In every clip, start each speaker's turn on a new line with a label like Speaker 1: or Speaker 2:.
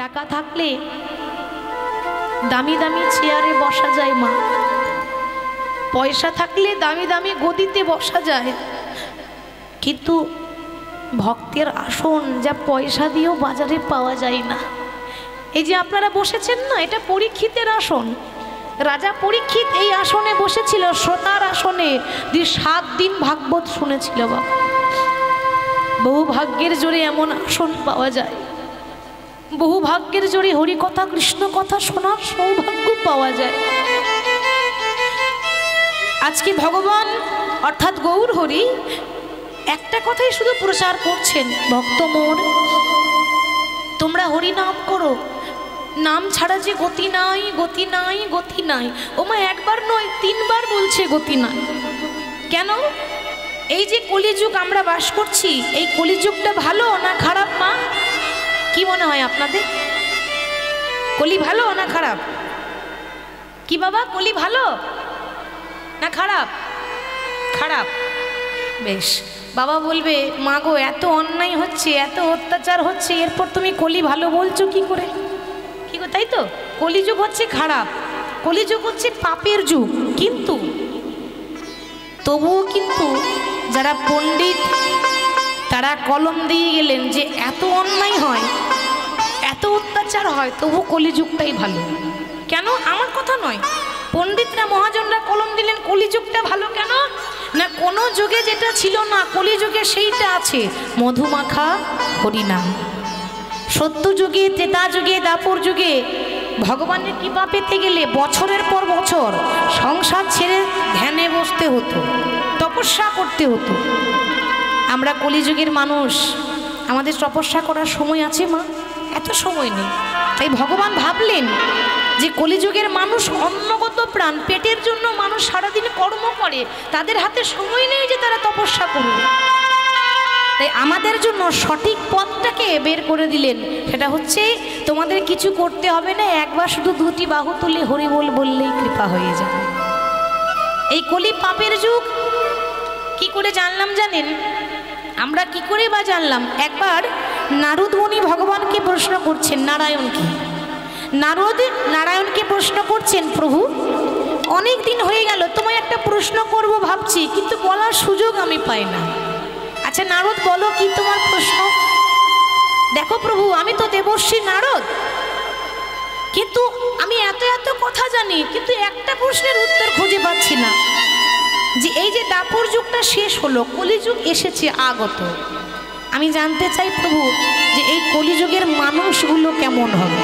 Speaker 1: টাকা থাকলে দামি দামি চেয়ারে বসা যায় মা, পয়সা থাকলে দামি দামি গদিতে বসা যায়, কিন্তু ভক্তের আসন যা পয়সা দিয়েও বাজারে পাওয়া যায় না। এই যে আপনারা বসেছেন না, এটা পরীক্ষিতের আসন। রাজা পরীক্ষিত এই আসনে বসেছিল, শ্রোতার আসনে 7 দিন ভাগবত শুনেছিল বাবা। বহু ভাগ্যের জোরে এমন আসন পাওয়া যায়, বহু ভাগ্যের জোরে হরিকথা কৃষ্ণ কথা শোনার সৌভাগ্য পাওয়া যায়। আজকে ভগবান অর্থাৎ গৌর হরি একটা কথাই শুধু প্রচার করছেন, ভক্ত মোর তোমরা হরি নাম করো, নাম ছাড়া যে গতি নাই, গতি নাই, গতি নাই। ওমা একবার নয় 3 বার বলছে গতি নাই। কেন? এই যে কলিযুগ আমরা বাস করছি, এই কলিযুগটা ভালো না খারাপ মা? কি মনে হয় আপনাদের? কলি ভালো না খারাপ? কি বাবা, কলি ভালো না খারাপ? খারাপ। বেশ, বাবা বলবে মা গো এত অন্যায় হচ্ছে, এত অত্যাচার হচ্ছে, এরপর তুমি কলি ভালো বলছো কি করে? কি গো, তাই তো? কলিযুগ হচ্ছে খারাপ, কলিযুগ হচ্ছে পাপের যুগ। কিন্তু তবুও কিন্তু যারা পণ্ডিত তারা কলম দিয়ে গেলেন যে এত অন্যায় হয়, এত অত্যাচার হয়, তবু কলিযুগটাই ভালো। কেন? আমার কথা নয়, পণ্ডিতরা মহাজনরা কলম দিলেন কলিযুগটা ভালো। কেন না, কোনো যুগে যেটা ছিল না কলিযুগে সেইটা আছে, মধুমাখা হরিনাম। সত্য যুগে, ত্রেতা যুগে, দাপর যুগে ভগবানের কৃপা পেতে গেলে বছরের পর বছর সংসার ছেড়ে ধ্যানে বসতে হতো, তপস্যা করতে হতো। আমরা কলিযুগের মানুষ, আমাদের তপস্যা করার সময় আছে মা? এত সময় নেই। তাই ভগবান ভাবলেন যে কলিযুগের মানুষ অন্নগত প্রাণ, পেটের জন্য মানুষ সারাদিন কর্ম করে, তাদের হাতে সময় নেই যে তারা তপস্যা করবে। তাই আমাদের জন্য সঠিক পথটাকে বের করে দিলেন, সেটা হচ্ছে তোমাদের কিছু করতে হবে না, একবার শুধু 2টি বাহু তুলে হরি বল বললেই কৃপা হয়ে যাবে। এই কলি পাপের যুগ কি করে জানলাম জানেন? আমরা কি করে বা জানলাম? একবার নারদ মুনি ভগবানকে প্রশ্ন করছেন, নারায়ণকে। নারদ নারায়ণকে প্রশ্ন করছেন, প্রভু অনেক দিন হয়ে গেল, তোমায় একটা প্রশ্ন করব ভাবছি, কিন্তু বলার সুযোগ আমি পাই না। আচ্ছা নারদ বলো কি তোমার প্রশ্ন? দেখো প্রভু, আমি তো দেবর্ষি নারদ, কিন্তু আমি এত এত কথা জানি, কিন্তু একটা প্রশ্নের উত্তর খুঁজে পাচ্ছি না। যে এই যে দাপর যুগটা শেষ হলো, কলিযুগ এসেছে আগত, আমি জানতে চাই প্রভু যে এই কলিযুগের মানুষগুলো কেমন হবে,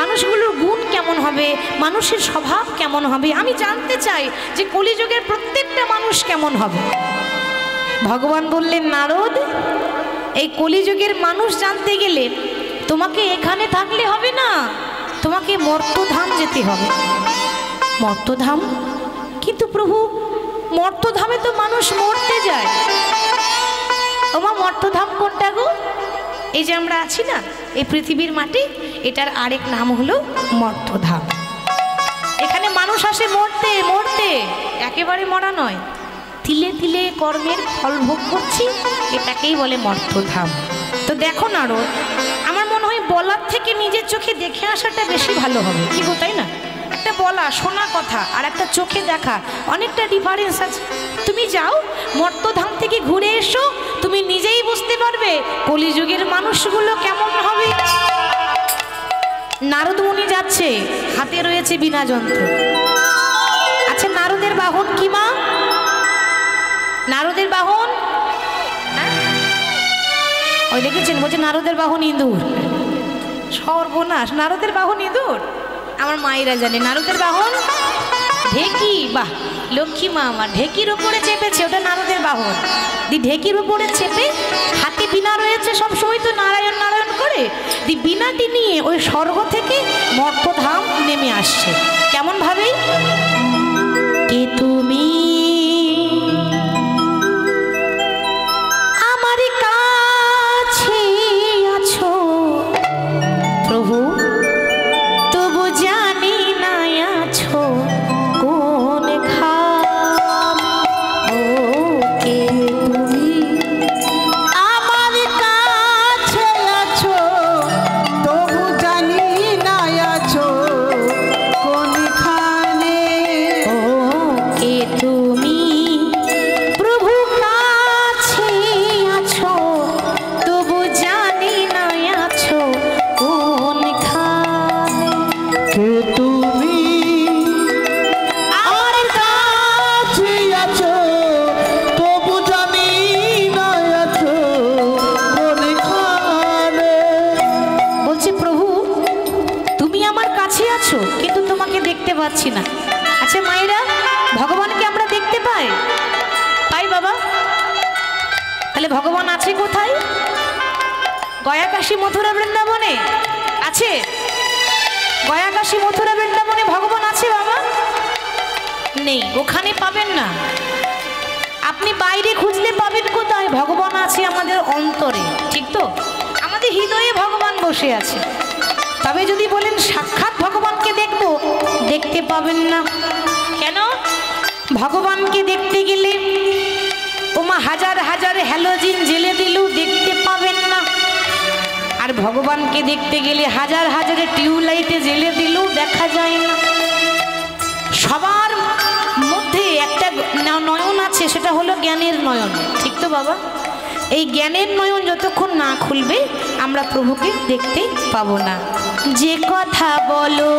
Speaker 1: মানুষগুলোর গুণ কেমন হবে, মানুষের স্বভাব কেমন হবে, আমি জানতে চাই যে কলিযুগের প্রত্যেকটা মানুষ কেমন হবে। ভগবান বললেন, নারদ এই কলিযুগের মানুষ জানতে গেলে তোমাকে এখানে থাকলে হবে না, তোমাকে মর্তধাম যেতে হবে। মর্তধাম? কিন্তু প্রভু মর্তধামে তো মানুষ মরতে যায়। ওমা মর্তধাম কোনটা গো? এই যে আমরা আছি না, এই পৃথিবীর মাটি, এটার আরেক নাম হলো মর্তধাম। এখানে মানুষ আসে মরতে মরতে, একেবারে মরা নয়, তিলে তিলে কর্মের ফল ভোগ করছি, এটাকেই বলে মর্তধাম। তো দেখো নারদ, আমার মনে হয় বলার থেকে নিজের চোখে দেখে আসাটা বেশি ভালো হবে, কি গো তাই না? একটা বলা শোনা কথা আর একটা চোখে দেখা অনেকটা ডিফারেন্স আছে। তুমি যাও মর্তধাম থেকে ঘুরে এসো, তুমি নিজেই বুঝতে পারবে কলিযুগের মানুষগুলো কেমন হবে। নারদ মুনি যাচ্ছে, হাতে রয়েছে বীণা যন্ত্র। আচ্ছা নারদের বাহন কি মা? নারদের বাহন ওই দেখেছেন, বলছে নারদের বাহন ইঁদুর। সর্বনাশ, নারদের বাহন ইঁদুর? আমার মায়েরা জানে নারদের বাহন ঢেকি। বাহ, লক্ষ্মী মা আমার ঢেকির উপরে চেপেছে, ওটা নারদের বাহন। দি ঢেকির উপরে চেপে হাতে বীণা রয়েছে, সবসময় তো নারায়ণ নারায়ণ করে, দি বীণাটি নিয়ে ওই স্বর্গ থেকে মর্তধাম নেমে আসছে। কেমন ভাবে? কে তুমি আমার কাছে আছো প্রভু, তবু জানি না আছো কোন খাম। ও কে তুমি আমার কাছে আছো, আছো কিন্তু তোমাকে দেখতে পাচ্ছি না। আচ্ছা মায়েরা, ভগবানকে আমরা দেখতে পাই? পাই বাবা। তাহলে ভগবান আছে কোথায়? গয়া কাশী মথুরা বৃন্দাবনে আছে? গয়া কাশী মথুরা বৃন্দাবনে ভগবান আছে বাবা? নেই, ওখানে পাবেন না। আপনি বাইরে খুঁজলে পাবেন কোথায়? ভগবান আছে আমাদের অন্তরে, ঠিক তো? আমাদের হৃদয়ে ভগবান বসে আছে। তবে যদি বলেন সাক্ষাৎ ভগবানকে দেখবো, দেখতে পাবেন না। কেন? ভগবানকে দেখতে গেলে ওমা হাজার হাজার হ্যালোজিন জেলে দিলেও দেখতে পাবেন না। আর ভগবানকে দেখতে গেলে হাজার হাজার টিউবলাইটে জেলে দিলেও দেখা যায় না। সবার মধ্যে একটা নয়ন আছে, সেটা হলো জ্ঞানের নয়ন, ঠিক তো বাবা? এই জ্ঞানের নয়ন যতক্ষণ না খুলবে আমরা প্রভুকে দেখতে পাবো না। যে কথা বলো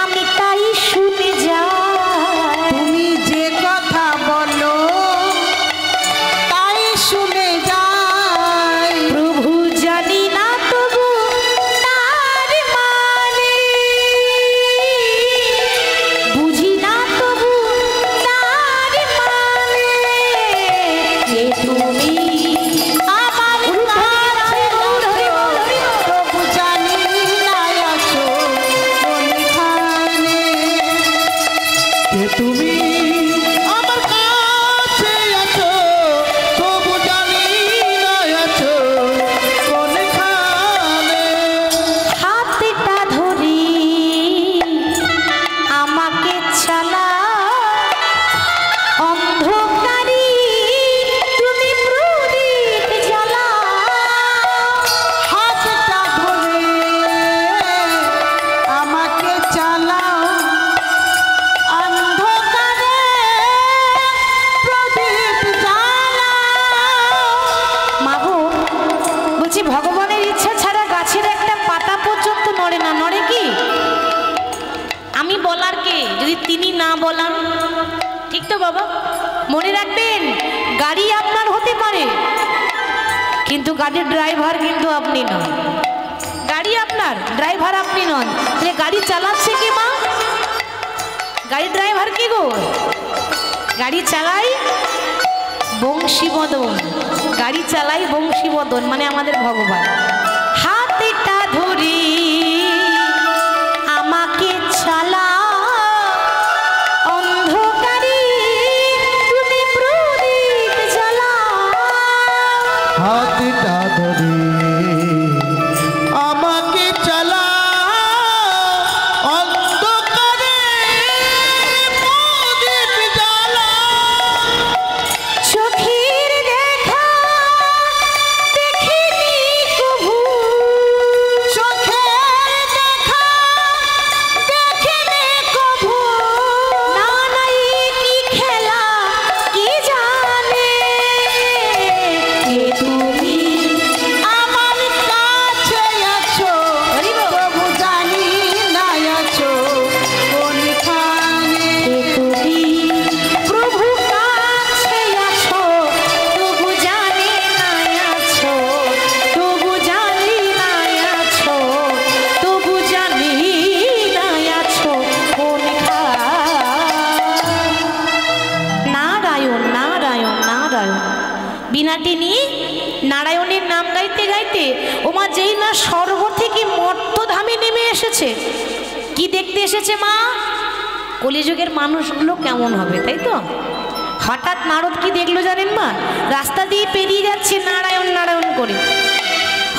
Speaker 1: আমি তাই শুনে যাই,
Speaker 2: তুমি যে কথা বলো তাই শুনে যাই।
Speaker 1: প্রভু জানি না তবু তার মানে, বুঝি না তবু তার মানে, যে তুমি আমার কাছে
Speaker 2: প্রভু জানি না আছো কোনখানে, যে তুমি আমার কাছে আছো, প্রভু জানি না আছো কোনখানে।
Speaker 1: হাতটা ধরি আমাকে চালা, অন্ধকারী তুমি প্রদীপ জ্বালা।
Speaker 2: হাতটা ধরে আমাকে চালাও, অন্ধকারে প্রদীপ জ্বালাও।
Speaker 1: মাগো, বলছি ভগবানের ইচ্ছা ছাড়া গাছের একটা পাতা পর্যন্ত নড়ে না। নড়ে কি? আমি বলার কে যদি তিনি না বলান? ঠিক তো বাবা? মনে রাখবেন, গাড়ি আপনার হতে পারে কিন্তু গাড়ির ড্রাইভার কিন্তু আপনি নন। গাড়ি আপনার, ড্রাইভার আপনি নন। তাহলে গাড়ি চালাচ্ছে কে মা? গাড়ির ড্রাইভার কি গো? গাড়ি চালাই বংশীবদন, গাড়ি চালাই বংশীবদন মানে আমাদের ভগবান। হাতটা ধরি আমাকে চালা, অন্ধকারী তুমি প্রদীপ জ্বালা।
Speaker 2: হাতটা ধরে আমাকে চালাও, অন্ধকারে প্রদীপ জ্বালাও।
Speaker 1: চোখের দেখা দেখিনি কভু,
Speaker 2: চোখের দেখা দেখিনি কভু,
Speaker 1: না নাই কি খেলা কি জানে, যে তুমি
Speaker 2: আমার কাছে আছো, প্রভু জানি না আছো কোনখানে।
Speaker 1: যে তুমি প্রভু কাছে আছো, তবু জানি না আছো, তবু জানি না আছো, তবু জানি না আছো কোনখানে। নারায়ণ নারায়ণ নারায়ণ। বিনাটি নিয়ে নারায়ণের নাম গাইতে গাইতে ওমা যেই না স্বর্গ থেকে মর্তধামে নেমে এসেছে। কি দেখতে এসেছে মা? কলিযুগের মানুষগুলো কেমন হবে, তাই তো? হঠাৎ নারদ কি দেখলো জানেন মা? রাস্তা দিয়ে পেরিয়ে যাচ্ছে নারায়ণ নারায়ণ করে,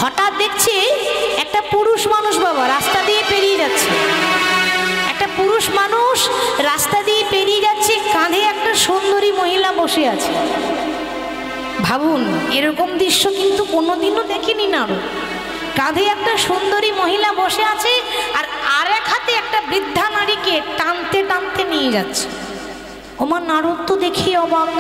Speaker 1: হঠাৎ দেখছে একটা পুরুষ মানুষ বাবা রাস্তা দিয়ে পেরিয়ে যাচ্ছে। একটা পুরুষ মানুষ রাস্তা দিয়ে পেরিয়ে যাচ্ছে, কাঁধে একটা সুন্দরী মহিলা বসে আছে। ভাবুন, এরকম দৃশ্য কিন্তু কোনোদিনও দেখিনি নারদ। কাঁধে একটা সুন্দরী মহিলা বসে আছে আর আরেক হাতে একটা বৃদ্ধা নারীকে টানতে টানতে নিয়ে যাচ্ছে। ওমা নারদ তো দেখি অবাক।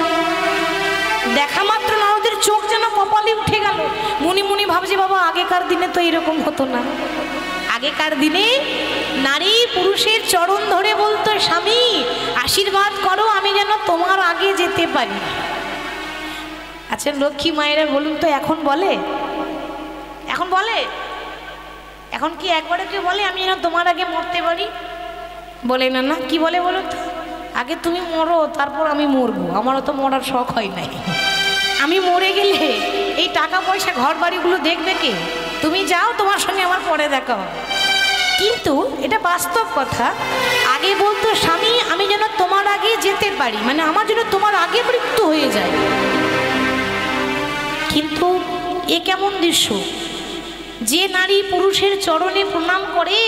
Speaker 1: দেখা মাত্র নারদের চোখ যেন কপালে উঠে গেল। মুনি মুনি ভাবছে বাবা আগেকার দিনে তো এরকম হতো না। আগেকার দিনে নারী পুরুষের চরণ ধরে বলতো, স্বামী আশীর্বাদ করো আমি যেন তোমার আগে যেতে পারি। আচ্ছা লক্ষ্মী মায়েরা বলুন তো এখন বলে? এখন বলে? এখন কি একবারে কেউ বলে আমি যেন তোমার আগে মরতে পারি? বলে না, না কি বলে বলো তো? আগে তুমি মরো, তারপর আমি মরবো। আমারও তো মরার শখ হয় নাই। আমি মরে গেলে এই টাকা পয়সা ঘর বাড়িগুলো দেখবে কে? তুমি যাও, তোমার সঙ্গে আমার পরে দেখা হবে। কিন্তু এটা বাস্তব কথা। আগে বলতো স্বামী আমি যেন তোমার আগে যেতে পারি, মানে আমার যেন তোমার আগে মৃত্যু হয়ে যায়। কিন্তু এ কেমন দৃশ্য? যে নারী পুরুষের চরণে প্রণাম করে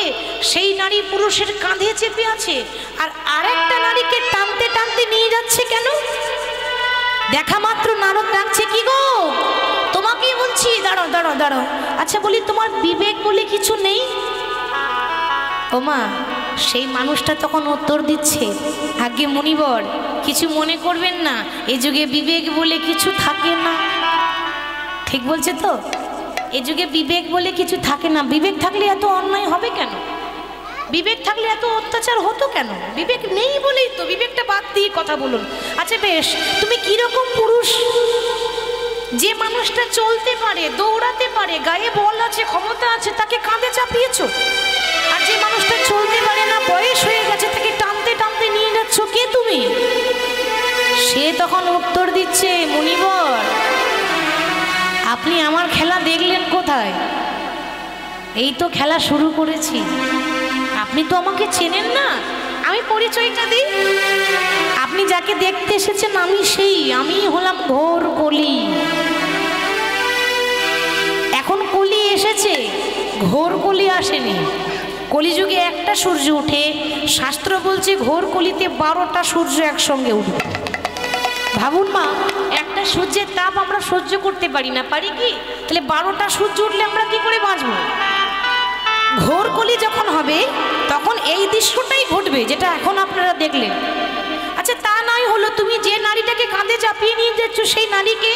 Speaker 1: সেই নারী পুরুষের কাঁধে চেপে আছে, আর আরেকটা নারীকে টানতে টানতে নিয়ে যাচ্ছে কেন? দেখা মাত্র নারদ ডাকছে, কি গো তোমাকেই বলছি, দাঁড়াও দাঁড়াও দাঁড়াও। আচ্ছা বলি তোমার বিবেক বলে কিছু নেই? ওমা, সেই মানুষটা তখন উত্তর দিচ্ছে, আগে মুনিবর কিছু মনে করবেন না, এ যুগে বিবেক বলে কিছু থাকে না। ঠিক বলছে তো? এ যুগে বিবেক বলে কিছু থাকে না। বিবেক থাকলে এত অন্যায় হবে কেন? বিবেক থাকলে এত অত্যাচার হতো কেন? বিবেক নেই বলেই তো। বিবেকটা বাদ দিয়ে কথা বলুন। আচ্ছা বেশ, তুমি কিরকম পুরুষ? যে মানুষটা চলতে পারে, দৌড়াতে পারে, গায়ে বল আছে, ক্ষমতা আছে, তাকে কাঁধে চাপিয়েছো। আর যে মানুষটা চলতে পারে না, বয়স হয়ে গেছে, তাকে টানতে টানতে নিয়ে যাচ্ছ, কে তুমি? সে তখন উত্তর দিচ্ছে, মুনিবর আপনি আমার খেলা দেখলেন কোথায়? এই তো খেলা শুরু করেছি, আপনি তো আমাকে চেনেন না। আমি পরিচয়টা দিই, আপনি যাকে দেখতে এসেছেন আমি সেই, আমি হলাম ঘোর কলি। এখন কলি এসেছে, ঘোর কলি আসেনি। কলিযুগে একটা সূর্য উঠে, শাস্ত্র বলছে ঘোর কলিতে 12টা সূর্য একসঙ্গে উঠবে। ভাবুন মা, একটা সূর্যের তাপ আমরা সহ্য করতে পারি না, পারি কি? তাহলে 12টা সূর্য উঠলে আমরা কি করে বাঁচবো? ঘোর কলি যখন হবে তখন এই দৃশ্যটাই ঘটবে যেটা এখন আপনারা দেখলেন। আচ্ছা তা নয় হলো, তুমি যে নারীটাকে কাঁধে চাপিয়ে নিয়ে যাচ্ছ সেই নারীকে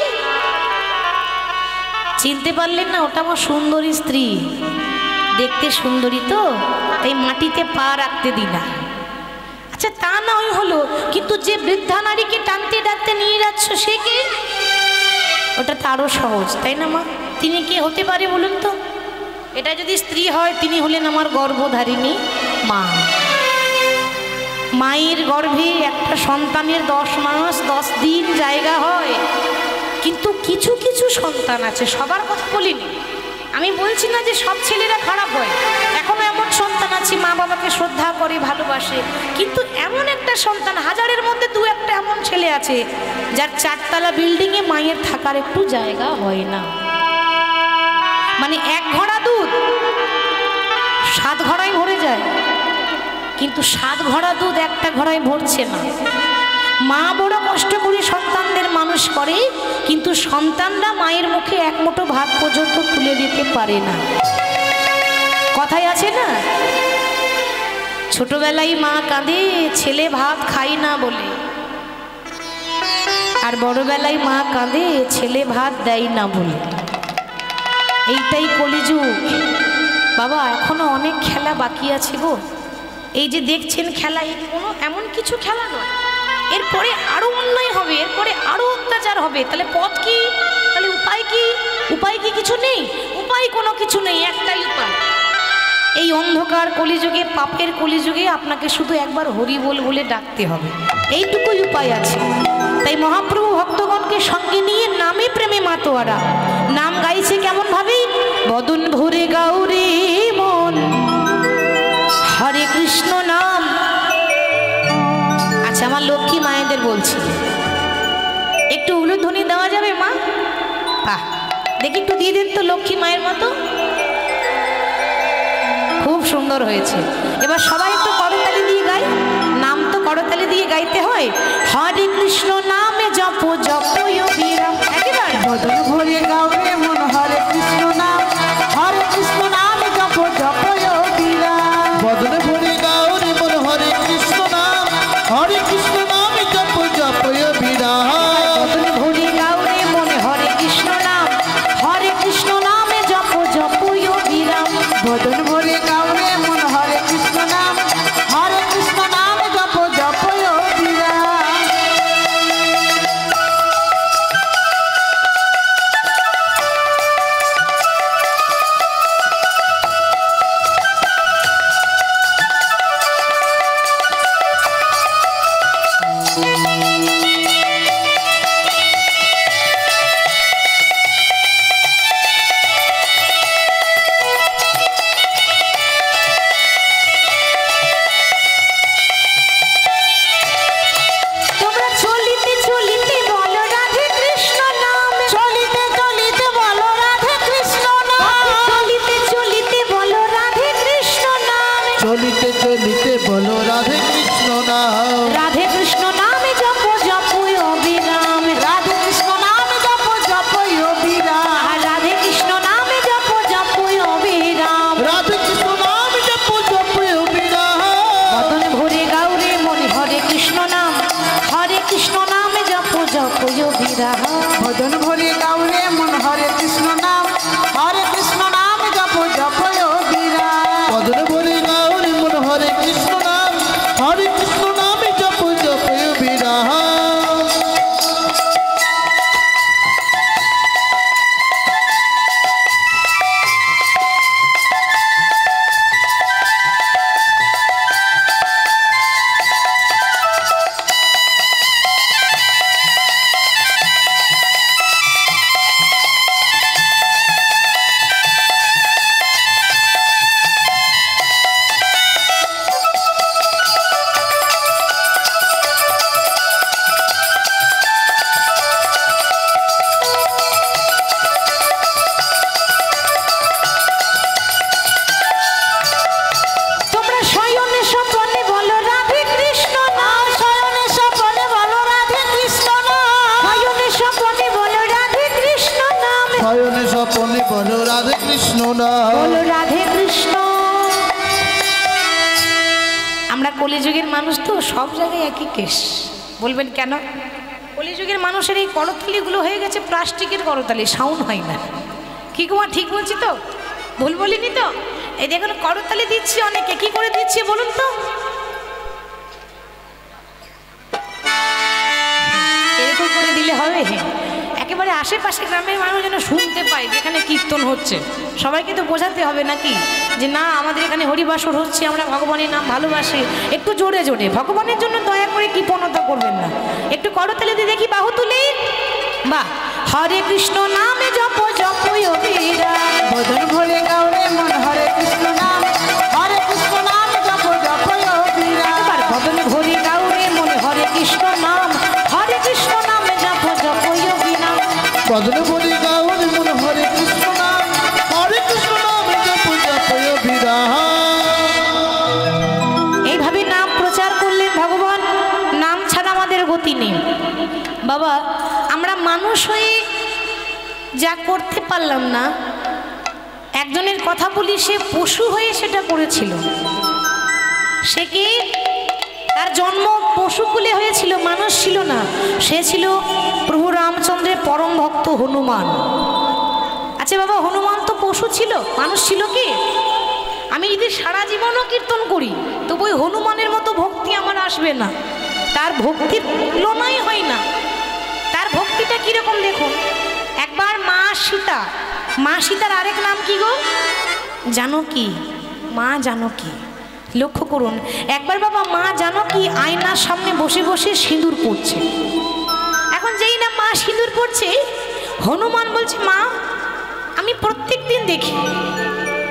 Speaker 1: চিনতে পারলেন না? ওটা আমার সুন্দরী স্ত্রী, দেখতে সুন্দরী তো, তাই মাটিতে পা রাখতে দিই না। আচ্ছা তা নয় হলো, কিন্তু যে বৃদ্ধা নারীকে টানতে ডাকতে নিয়ে যাচ্ছ সে কে? ওটা তো আরো সহজ, তাই না মা? তিনি কে হতে পারে বলুন তো? এটা যদি স্ত্রী হয়, তিনি হলেন আমার গর্ভধারিণী মা। মায়ের গর্ভে একটা সন্তানের 10 মাস 10 দিন জায়গা হয়, কিন্তু কিছু কিছু সন্তান আছে, সবার কথা বলিনি আমি, বলছি না যে সব ছেলেরা খারাপ হয়। এখনো এমন সন্তান আছে মা বাবাকে শ্রদ্ধা করে ভালোবাসে, কিন্তু এমন একটা সন্তান, হাজারের মধ্যে 2-1টা এমন ছেলে আছে যার 4তলা বিল্ডিংয়ে মায়ের থাকার একটু জায়গা হয় না। মানে 1 ঘড়া দুধ 7 ঘড়ায় ভরে যায়, কিন্তু 7 ঘড়া দুধ একটা ঘড়ায় ভরছে না। মা বড় কষ্ট করে সন্তানদের মানুষ করে, কিন্তু সন্তানরা মায়ের মুখে 1 মুঠো ভাত পর্যন্ত তুলে দিতে পারে না। কথায় আছে না, ছোটবেলায় মা কাঁদে ছেলে ভাত খাই না বলে, আর বড়বেলায় মা কাঁদে ছেলে ভাত দেয় না বলে। এইটাই কলিযুগ বাবা। এখনো অনেক খেলা বাকি আছে গো। এই যে দেখছেন খেলা, এই কোনো এমন কিছু খেলা নয়। এরপরে আরো অন্যায় হবে, এরপরে আরো অত্যাচার হবে। তাহলে পথ কি? তাহলে উপায় কি? উপায় কি কিছু নেই? উপায় কোনো কিছু নেই, একটাই উপায়। এই অন্ধকার কলিযুগে, পাপের কলিযুগে আপনাকে শুধু একবার হরি বল বলে ডাকতে হবে, এইটুকুই উপায় আছে। তাই মহাপ্রভু ভক্তগণকে সঙ্গে নিয়ে নামে প্রেমে মাতোয়ারা। নাম গাইছে কেমন ভাবে? বদন ভরে গাউরে মন হরে কৃষ্ণ নাম। আচ্ছা আমার লক্ষ্মী মায়েদের বলছি, একটু উলুধ্বনি দেওয়া যাবে মা? বাহ, দেখি একটু দিয়ে দেন তো লক্ষ্মী মায়ের মতো। খুব সুন্দর হয়েছে। এবার সবাই একটু করতালি দিয়ে গাই। নাম তো করতালি দিয়ে গাইতে হয়। হরে কৃষ্ণ নামে জপ জপ অবিরাম। একেবারে
Speaker 2: বদন ভরে গাউরে মন হরে কৃষ্ণ নাম, হরে কৃষ্ণ নামে জপ জপ অবিরাম।
Speaker 3: বদন ভরে গাউরে মন হরে কৃষ্ণ নাম, হরে কৃষ্ণ নামে জপ জপ অবিরাম।
Speaker 1: বদন ভরে গাউরে মনে হরে কৃষ্ণ নাম, হরে কৃষ্ণ নামে জপ জপ অবিরাম।
Speaker 2: বদন ভরে গাউরে মন হরে কৃষ্ণ নাম, হরে কৃষ্ণ নামে জপ জপ অবিরাম।
Speaker 3: নাম।
Speaker 1: বলো রাধে কৃষ্ণ। আমরা কলিযুগের মানুষ তো, সব জায়গায় একই কেস। বলবেন কেন? কলিযুগের মানুষের এই করতালিগুলো হয়ে গেছে প্লাস্টিকের করতালি, সাউন্ড হয় না। কি কুমার ঠিক বলছি তো? ভুল বলিনি তো? এই দেখুন করতালি দিচ্ছি অনেকে, কি করে দিচ্ছি বলুন তো? এরকম করে দিলে হবে? একেবারে আশেপাশে গ্রামের মানুষ যেন শুনতে পায় যেখানে কীর্তন হচ্ছে। সবাইকে তো বোঝাতে হবে নাকি যে না আমাদের এখানে হরিবাসর হচ্ছে, আমরা ভগবানের নাম ভালোবাসি। একটু জোরে জোরে, ভগবানের জন্য দয়া করে কৃপণতা করবেন না। একটু করতালি দিয়ে দেখি, বাহু তুলে। বাহ। হরে কৃষ্ণ নামে জপ জপ যোগীরা,
Speaker 2: বদন ভরে গাওরে মন হরে কৃষ্ণ নাম, হরে কৃষ্ণ নাম জপ জপ যোগীরা।
Speaker 1: এবার বদন ভরে গাওরে মন হরে কৃষ্ণ নাম, হরে কৃষ্ণ নামে জপ জপ যোগীরা।
Speaker 3: বদন ভরে গাওরে মন হরে কৃষ্ণ নাম, হরে কৃষ্ণ নাম জপ জপ অভিরাম।
Speaker 1: এইভাবে নাম প্রচার করলেন ভগবান। নাম ছাড়া আমাদের গতি নেই বাবা। আমরা মানুষ হয়ে যা করতে পারলাম না, একজনের কথা বলি, সে পশু হয়ে সেটা করেছিল। সে কি? তার জন্ম পশুকুলে হয়েছিল, মানুষ ছিল না। সে ছিল প্রভু রামচন্দ্রের পরম ভক্ত হনুমান। আচ্ছা বাবা, হনুমান তো পশু ছিল, মানুষ ছিল কি? আমি যদি সারা জীবনও কীর্তন করি তবু ওই হনুমানের মতো ভক্তি আমার আসবে না। তার ভক্তির তুলনাই হয় না। তার ভক্তিটা কীরকম দেখুন। একবার মা সীতা, মা সীতার আরেক নাম কি গো? জানকী, মা জানকী। লক্ষ্য করুন, একবার বাবা মা জানকী আয়নার সামনে বসে বসে সিঁদুর পড়ছে। এখন যেই না মা সিঁদুর পড়ছে, হনুমান বলছে মা আমি প্রত্যেক দিন দেখি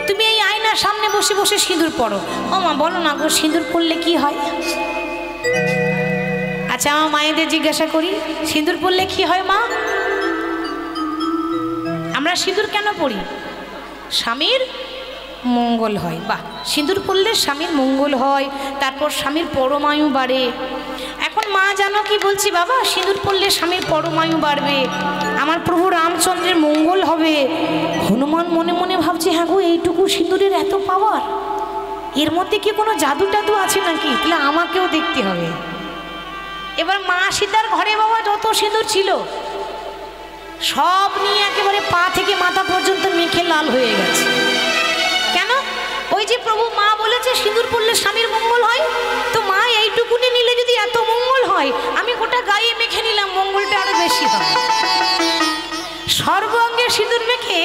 Speaker 1: তুমি এই আয়নার সামনে বসে বসে সিঁদুর পড়ো। ও মা বলো না গো, সিঁদুর পড়লে কি হয়? আচ্ছা আমার মায়েদের জিজ্ঞাসা করি, সিঁদুর পড়লে কি হয় মা? আমরা সিঁদুর কেন পড়ি? স্বামীর মঙ্গল হয়। বাহ, সিঁদুর পড়লে স্বামীর মঙ্গল হয়, তারপর স্বামীর পরমায়ু বাড়ে। এখন মা জানো কি বলছি বাবা, সিঁদুর পড়লে স্বামীর পরমায়ু বাড়বে, আমার প্রভু রামচন্দ্রের মঙ্গল হবে। হনুমান মনে মনে ভাবছে হ্যাঁ গো, এইটুকু সিঁদুরের এত পাওয়ার, এর মধ্যে কি কোনো জাদু টাদু আছে নাকি? তাহলে আমাকেও দেখতে হবে। এবার মা সীতার ঘরে বাবা যত সিঁদুর ছিল সব নিয়ে একেবারে পা থেকে মাথা পর্যন্ত মেখে লাল হয়ে গেছে। কেন? ওই যে প্রভু মা বলেছে সিঁদুর পড়লে স্বামীর মঙ্গল হয়, তো মা এইটুকুনি নিলে যদি এত মঙ্গল হয়, আমি গোটা গায়ে মেখে নিলাম, মঙ্গলটা আরো বেশি হয়। সর্বাঙ্গে সিঁদুর মেখে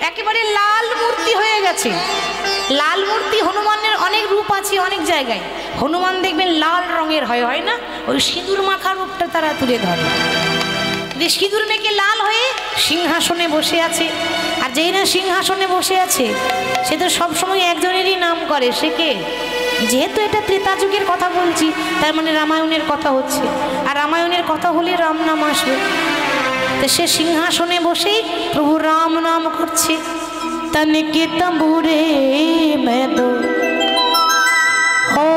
Speaker 1: একেবারে লাল মূর্তি হয়ে গেছে। লাল মূর্তি, হনুমানের অনেক রূপ আছে অনেক জায়গায়। হনুমান দেখবেন লাল রঙের হয়, হয় না? ওই সিঁদুর মাখা রূপটা তারা তুলে ধরে। যে সিঁদুর মেখে লাল হয়ে সিংহাসনে বসে আছে। আর যেই না সিংহাসনে বসে আছে সে তো সবসময় একজনেরই নাম করে। সে কে? যেহেতু এটা ত্রেতা যুগের কথা বলছি, তার মানে রামায়ণের কথা হচ্ছে। আর রামায়ণের কথা হলে রাম নাম আসবে। তো সে সিংহাসনে বসেই প্রভু রাম নাম করছে। তনকে তম্বুরে মেদো ও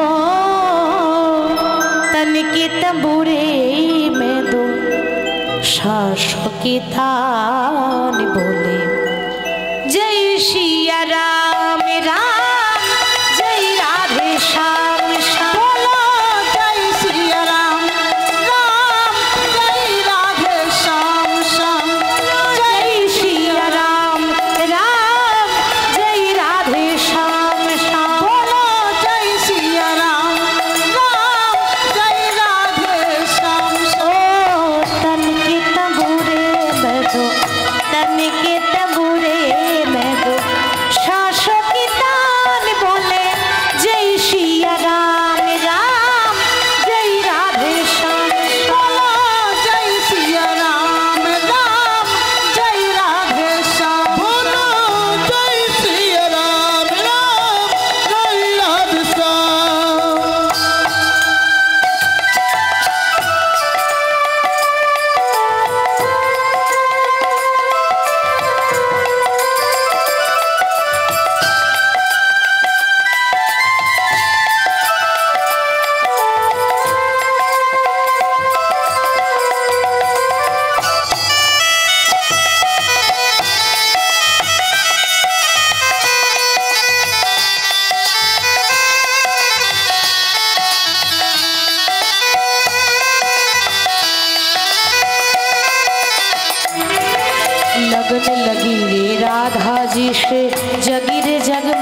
Speaker 1: তনকে তম্বুরে মেদো শাসকে তান বলে জয় শিয়া রাম রাম, জয় রাধে শ্যাম শ্যাম।
Speaker 2: বলো জয় সিয়া রাম রাম, জয় রাধে শ্যাম শ্যাম।
Speaker 1: জয় শিয়া রাম রাম, জয় রাধে শ্যাম শ্যাম।
Speaker 2: বলো জয় সিয়া রাম রাম, জয় রাধে শ্যাম শ্যাম।
Speaker 1: ও তনকে তম্বুরে বেদো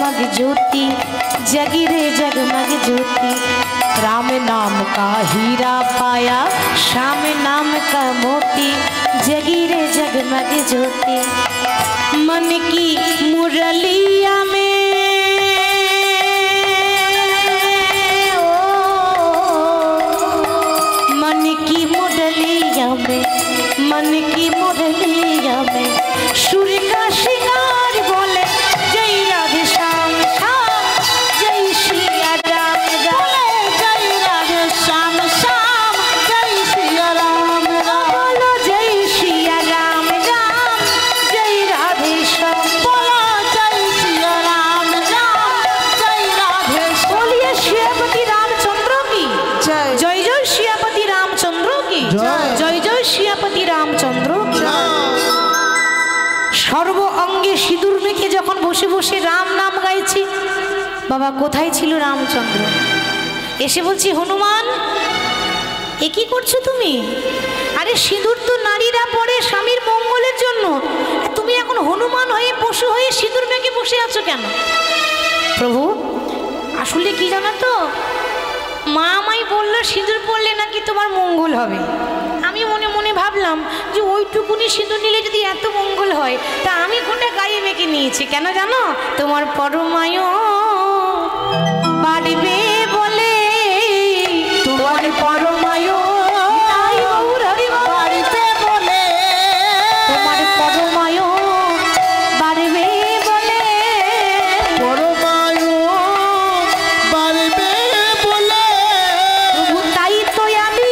Speaker 1: जगमग ज्योति जगी रे जगमग ज्योति। राम नाम का हीरा पाया श्याम नाम का मोती जगी रे जगमग ज्योति। मन की मुरलिया में मन की मुरलिया में मन की मुरलिया में सुर का श्रृंगार बोले जय राधे श्याम श्याम जय श्री राम राम
Speaker 2: जय राधे श्याम श्याम जय सिया राम राम।
Speaker 1: बोलो जय श्री राम राम जय राधे श्याम।
Speaker 2: बोलो जय सिया राम राम जय राधे श्याम।
Speaker 1: बोलिए श्रीपति रामचंद्र की
Speaker 2: जय।
Speaker 1: जय जय श्रीपति रामचंद्र की
Speaker 3: जय।
Speaker 1: जय जय श्रीपति रामचंद्र की। সর্ব অঙ্গে সিঁদুর মেখে যখন বসে বসে রাম নাম গাইছি, বাবা কোথায় ছিল রামচন্দ্র? এসে বলছি হনুমান এ কি করছো তুমি? আরে সিঁদুর তো নারীরা পরে স্বামীর মঙ্গলের জন্য, তুমি এখন হনুমান হয়ে পশু হয়ে সিঁদুর মেখে বসে আছো কেন? প্রভু আসলে কি জানো তো, মা আমায় বললো সিঁদুর পরলে নাকি তোমার মঙ্গল হবে। আমি মনে মনে ভাবলাম যে ওইটুকুনি সিঁদুর নিলে যদি এত মঙ্গল হয় তা আমি কোনটা গায়ে মেখে নিয়েছি কেন জানো? তোমার পরমায়ু বাড়বে বলে, তোমার পরমায়ু
Speaker 2: বাড়িতে বলে
Speaker 1: তোমার পরমায়ু বাড়বে বলে,
Speaker 3: পরমায়ু বাড়বে বলে
Speaker 1: প্রভু তাই তো আমি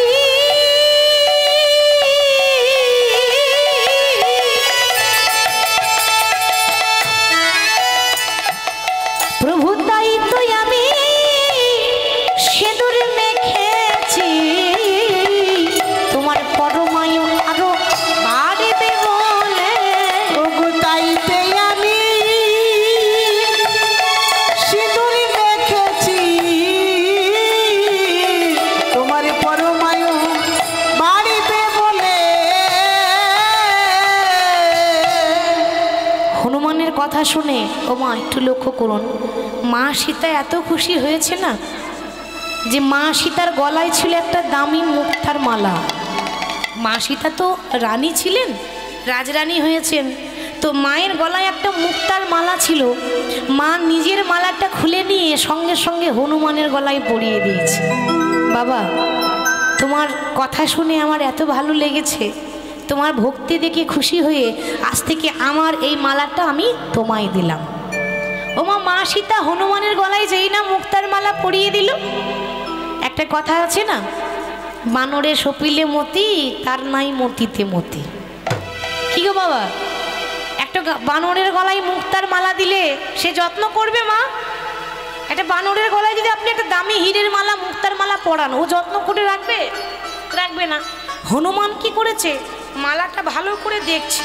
Speaker 1: প্রভু তাই তো আমি সিঁদুর মেখেছি, তোমার পরমায়ু আরো বাড়বে বলে।
Speaker 2: ওগো তাইতে আমি সিঁদুর মেখেছি, তোমার পরমায়ু বাড়িতে বলে।
Speaker 1: হনুমানের কথা শুনে ও মা একটু লক্ষ্য করুন, মা সীতা এত খুশি হয়েছে না যে মা সীতার গলায় ছিল একটা দামি মুক্তার মালা। মা সীতা তো রানী ছিলেন, রাজরানী হয়েছেন, তো মায়ের গলায় একটা মুক্তার মালা ছিল। মা নিজের মালাটা খুলে নিয়ে সঙ্গে সঙ্গে হনুমানের গলায় পরিয়ে দিয়েছে। বাবা তোমার কথা শুনে আমার এত ভালো লেগেছে, তোমার ভক্তি দেখে খুশি হয়ে আজ থেকে আমার এই মালাটা আমি তোমায় দিলাম। ও মা সীতা হনুমানের গলায় যেই না মুক্তার মালা পরিয়ে দিল, একটা কথা আছে না, বানরে সপিলে মতি তার নাই মতিতে মতি। কি গো বাবা, একটা বানরের গলায় মুক্তার মালা দিলে সে যত্ন করবে মা? একটা বানরের গলায় যদি আপনি একটা দামি হীরের মালা মুক্তার মালা পরান, ও যত্ন করে রাখবে? রাখবে না। হনুমান কি করেছে, মালাটা ভালো করে দেখছে,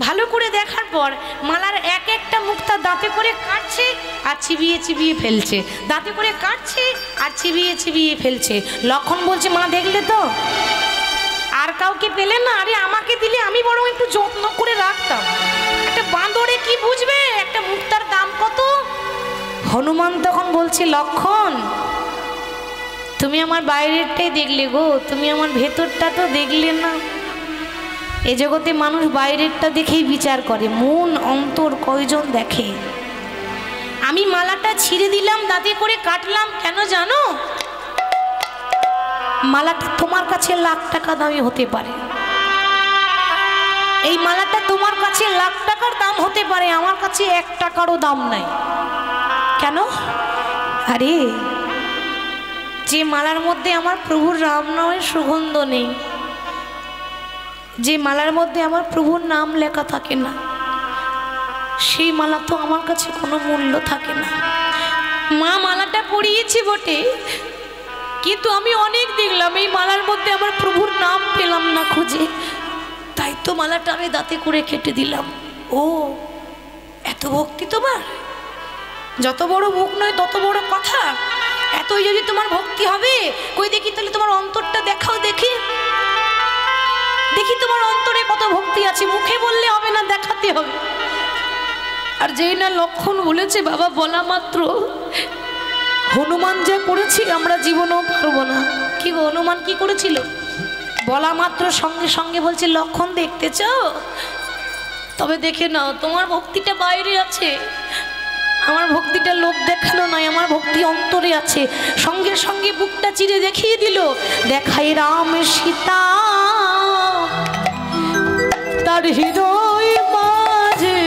Speaker 1: ভালো করে দেখার পর মালার এক একটা মুক্তা দাঁতে করে কাটছে আর চিবিয়ে চিবিয়ে ফেলছে, দাঁতে করে কাটছে আর চিবিয়ে চিবিয়ে ফেলছে। লক্ষণ বলছে মা দেখলে তো, আর কাউকে পেলে না, আরে আমাকে দিলে আমি বরং একটু যত্ন করে রাখতাম। একটা বাঁদরে কি বুঝবে একটা মুক্তার দাম কত? হনুমান তখন বলছে লক্ষণ তুমি আমার বাইরেরটাই দেখলে গো, তুমি আমার ভেতরটা তো দেখলে না। এ জগতে মানুষ বাইরেরটা দেখেই বিচার করে, মন অন্তর কয়জন দেখে। আমি মালাটা ছিঁড়ে দিলাম, দাঁতে করে কাটলাম, কেন জানো? মালাটা তোমার কাছে লাখ টাকা দামি হতে পারে, এই মালাটা তোমার কাছে লাখ টাকার দাম হতে পারে, আমার কাছে 1 টাকারও দাম নাই। কেন? আরে যে মালার মধ্যে আমার প্রভুর রাম নামের সুগন্ধ নেই, যে মালার মধ্যে আমার প্রভুর নাম লেখা থাকে না, সেই মালা তো আমার কাছে কোনো মূল্য থাকে না। মা মালাটা পরিয়েছি বটে, কিন্তু আমি অনেক দেখলাম এই মালার মধ্যে আমার প্রভুর নাম পেলাম না খুঁজে, তাই তো মালাটা আমি দাঁতে করে কেটে দিলাম। ও এত ভক্তি তোমার, যত বড় মুখ নয় তত বড় কথা, এতই যদি তোমার ভক্তি হবে, কই দেখি তাহলে তোমার অন্তরটা দেখাও, দেখি দেখি তোমার অন্তরে কত ভক্তি আছে। মুখে বললে হবে না, দেখাতে হবে। আর যেই না লক্ষণ বলেছে বাবা বলা মাত্র হনুমান যা করেছি আমরা জীবনেও পারবো না। কি গো হনুমান কি করেছিল? বলা মাত্র সঙ্গে সঙ্গে বলছে লক্ষণ দেখতে চাও? তবে দেখে নাও, তোমার ভক্তিটা বাইরে আছে, আমার ভক্তিটা লোক দেখানো নয়, আমার ভক্তি অন্তরে আছে। সঙ্গে সঙ্গে বুকটা চিরে দেখিয়ে দিল, দেখাই রাম সীতা তার হৃদয় মাঝে,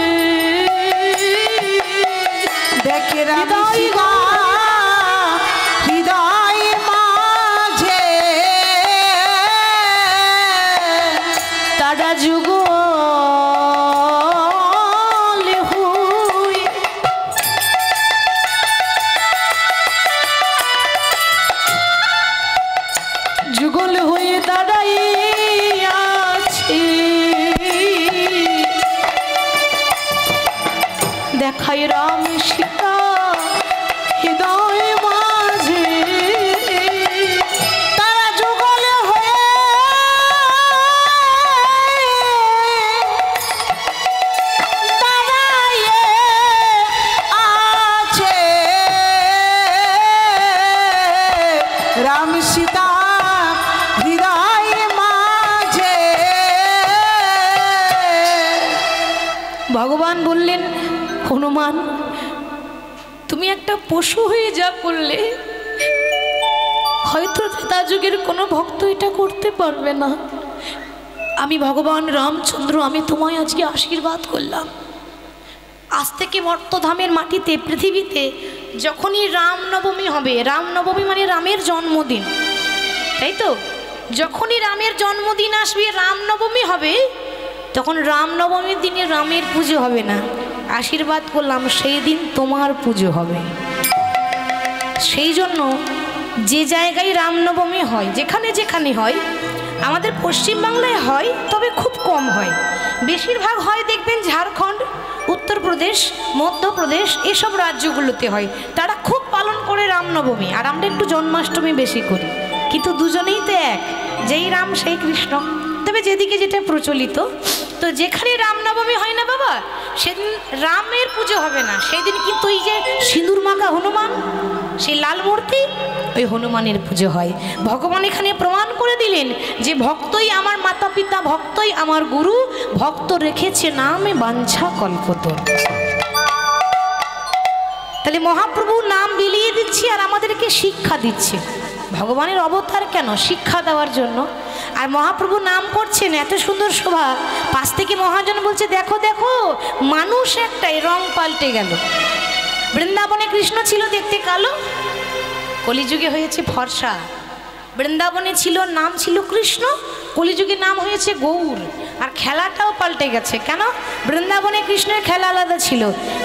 Speaker 2: দেখে রাম সীতা হৃদয় মাঝে,
Speaker 1: তারা যুগল হুই। যুগল হয়ে দাঁড়াই আছি, দেখাই রাম সীতা হৃদয় মাঝে,
Speaker 2: তারা যুগল হয়ে দাঁড়ায়ে আছে, রাম সীতা হৃদয় মাঝে।
Speaker 1: ভগবান বললেন হনুমান তুমি একটা পশু হয়ে যা করলে, হয়তো ত্রেতা যুগের কোনো ভক্ত এটা করতে পারবে না। আমি ভগবান রামচন্দ্র, আমি তোমায় আজকে আশীর্বাদ করলাম। আজ থেকে মর্তধামের মাটিতে পৃথিবীতে যখনই রামনবমী হবে, রামনবমী মানে রামের জন্মদিন, তাই তো? যখনই রামের জন্মদিন আসবে, রামনবমী হবে, তখন রামনবমীর দিনে রামের পুজো হবে না। আশীর্বাদ করলাম সেই দিন তোমার পুজো হবে। সেই জন্য যে জায়গায় রামনবমী হয়, যেখানে যেখানে হয়, আমাদের পশ্চিমবাংলায় হয় তবে খুব কম হয়, বেশিরভাগ হয় দেখবেন ঝাড়খণ্ড, উত্তরপ্রদেশ, মধ্যপ্রদেশ এসব রাজ্যগুলোতে হয়। তারা খুব পালন করে রামনবমী, আর আমরা একটু জন্মাষ্টমী বেশি করি, কিন্তু দুজনেই তো এক, যেই রাম সেই কৃষ্ণ। তবে যেদিকে যেটা প্রচলিত, তো যেখানে রামনবমী হয় না বাবা, সেদিন রামের পুজো হবে না। সেই দিন কিন্তু ওই যে সিঁদুর মাখা হনুমান, সেই লাল মূর্তি, ওই হনুমানের পুজো হয়। ভগবান এখানে প্রমাণ করে দিলেন যে ভক্তই আমার মাতা পিতা, ভক্তই আমার গুরু, ভক্ত রেখেছে নামে বাঞ্ছা কল্পতরু। তাহলে মহাপ্রভু নাম বিলিয়ে দিচ্ছে আর আমাদেরকে শিক্ষা দিচ্ছে। ভগবানের অবতার কেন? শিক্ষা দেওয়ার জন্য। আর মহাপ্রভু নাম করছেন, এত সুন্দর শোভা, পাশ থেকে মহাজন বলছে দেখো দেখো, মানুষ একটাই, রং পাল্টে গেল। বৃন্দাবনে কৃষ্ণ ছিল দেখতে কালো, কলিযুগে হয়েছে ফর্সা। বৃন্দাবনে ছিল, নাম ছিল কৃষ্ণ, কলিযুগে নাম হয়েছে গৌর। আর খেলাটাও পাল্টে গেছে। কেন? বৃন্দাবনে কৃষ্ণের খেলা আলাদা ছিল,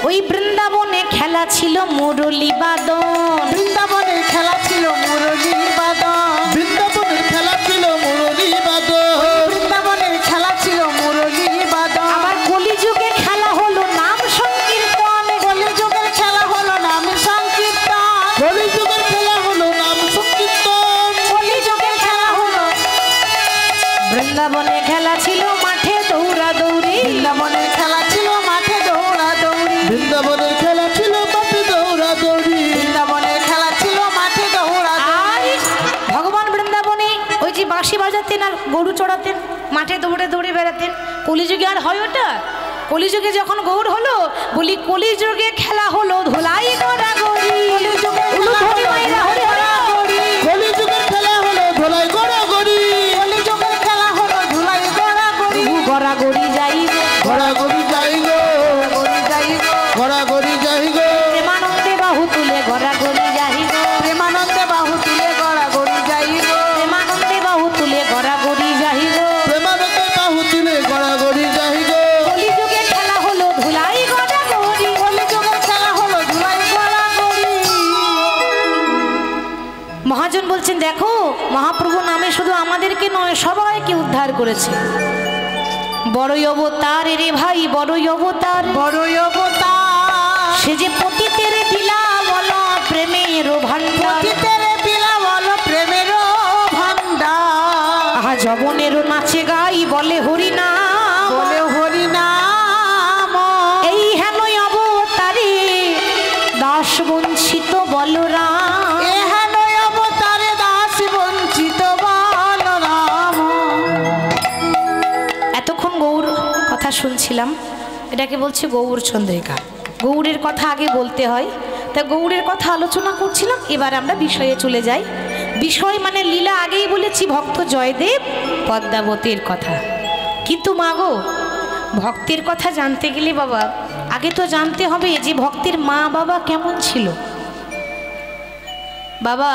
Speaker 1: ওই বৃন্দাবনে খেলা ছিল মুরলী বাদন।
Speaker 2: বৃন্দাবনের খেলা ছিল মুরলী বাদন,
Speaker 3: বৃন্দাবনের খেলা ছিল মুরলী বাদন,
Speaker 2: বৃন্দাবনের খেলা ছিল মুরলী বাদন।
Speaker 1: আবার কলিযুগে খেলা হলো নাম সংকীর্তন।
Speaker 2: কলিযুগের খেলা হলো নাম সংকীর্তন,
Speaker 3: কলিযুগের খেলা হলো নাম সংকীর্তন,
Speaker 2: কলিযুগের খেলা হলো।
Speaker 1: বৃন্দাবনে খেলা ছিল মাঠে দৌড়া দৌড়ি,
Speaker 2: বৃন্দাবনের খেলা ছিল মাঠে দৌড়া দৌড়ি,
Speaker 3: বৃন্দাবনের খেলা ছিল মাঠে দৌড়া দৌড়ি,
Speaker 2: বৃন্দাবনের খেলা ছিল মাঠে দৌড়া
Speaker 1: আর ভগবান বৃন্দাবনে ওই যে বাঁশি বাজাতেন আর গরু চড়াতেন, মাঠে দৌড়ে দৌড়ে বেড়াতেন। কলিযুগে আর হয় ওটা? কলিযুগে যখন গৌর হলো, বলি কলিযুগে খেলা হলো ধুলাই গড়াগড়ি,
Speaker 3: কলিযুগের খেলা হলো ধুলাই গড়াগড়ি,
Speaker 2: কলিযুগের খেলা হলো ধুলাই গড়াগড়ি,
Speaker 1: গড়াগড়ি যাইবে
Speaker 3: গড়াগড়ি যাই গো,
Speaker 2: গড়ি যাই গো,
Speaker 3: গড়াগড়ি যাই গো,
Speaker 1: প্রেমানন্দে বাহু তুলে গড়াগড়ি যাইব,
Speaker 2: প্রেমানন্দে বাহু তুলে গড়াগড়ি যাই গো,
Speaker 1: প্রেমানন্দে বাহু তুলে গড়াগড়ি যাইব।
Speaker 3: প্রেমানন্দে বাহু তুলে গড়াগড়ি যাই গো।
Speaker 1: কলিযুগে খেলা হলো ধুলাই গড়াগড়ি,
Speaker 2: কলিযুগের খেলা হলো ধুলাই গড়াগড়ি।
Speaker 1: মহাজন বলছেন দেখো, মহাপ্রভু নামে শুধু আমাদেরকে নয়, সবাইকে উদ্ধার করেছে। বড়ই অবতার রে ভাই, বড়ই অবতার,
Speaker 2: বড়ই অবতার,
Speaker 1: সে যে পতিতের দিলা বলো প্রেমের ভান্ডার,
Speaker 2: পতিতের পিলা বলো প্রেমের ভান্ডার,
Speaker 1: আহা যবনেরও নাচে গাই বলে হরি নাম,
Speaker 2: বলে হরি নাম।
Speaker 1: এই হেন অবতার এটাকে বলছে গৌর চন্দ্রিকা। গৌড়ের কথা আগে বলতে হয়, তা গৌড়ের কথা আলোচনা করছিলাম। এবার আমরা বিষয়ে চলে যাই। বিষয় মানে লীলা আগেই বলেছি, ভক্ত জয়দেব পদ্মাবতীর কথা। কিন্তু মাগো, ভক্তের কথা জানতে গেলে বাবা আগে তো জানতে হবে যে ভক্তের মা বাবা কেমন ছিল। বাবা,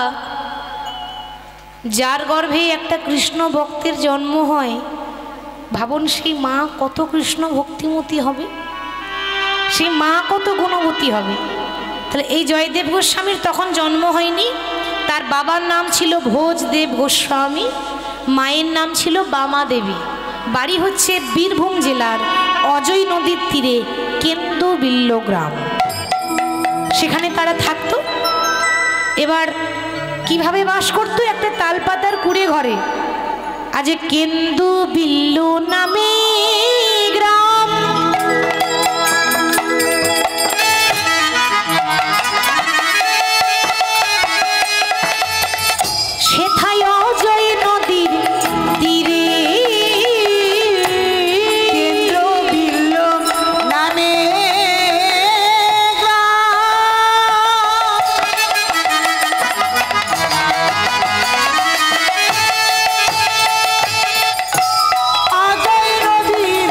Speaker 1: যার গর্ভে একটা কৃষ্ণ ভক্তের জন্ম হয়, ভাবুন সেই মা কত কৃষ্ণ ভক্তিমতী হবে, সেই মা কত গুণবতী হবে। তাহলে এই জয়দেব গোস্বামীর তখন জন্ম হয়নি। তার বাবার নাম ছিল ভোজদেব গোস্বামী, মায়ের নাম ছিল বামা দেবী। বাড়ি হচ্ছে বীরভূম জেলার অজয় নদীর তীরে কেন্দুবিল্ল গ্রাম, সেখানে তারা থাকতো। এবার কিভাবে বাস করতো? একটা তালপাতার কুড়ে ঘরে। আজ কেন্দুবিল্ল নামে গ্রাম, সেথায় অজয় নদীর তীরে
Speaker 2: কেন্দ্রবিল্ল নামে অজয় নদীর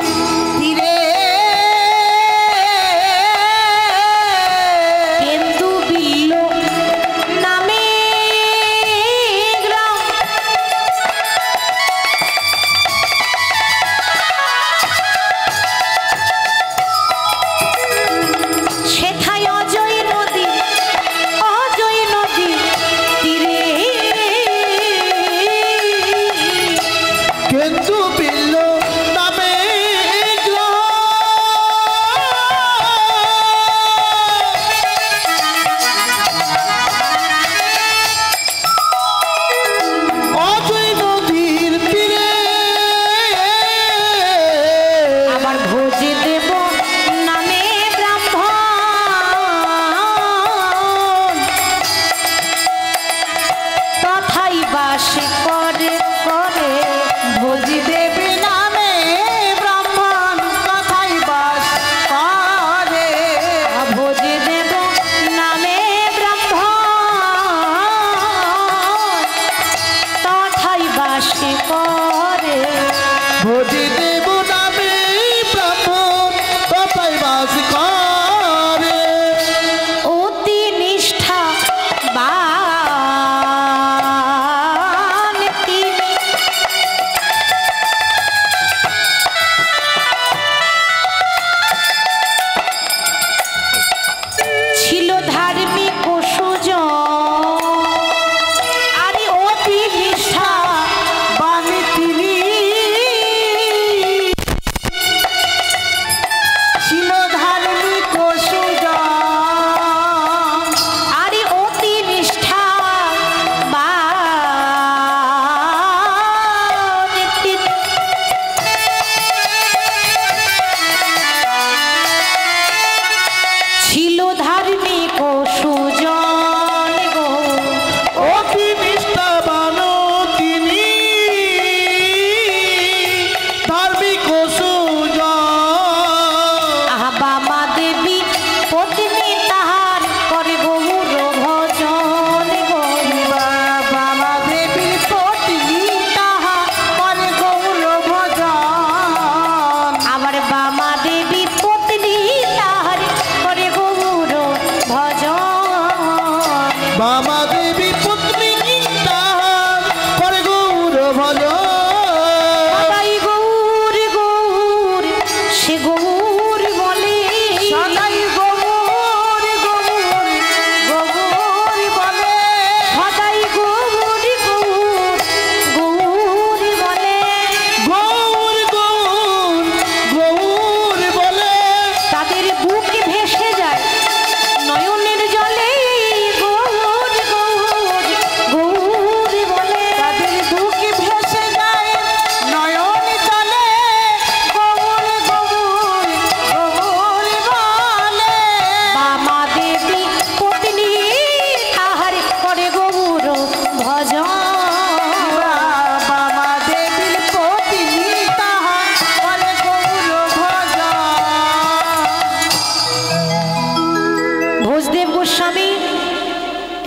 Speaker 1: গোস্বামী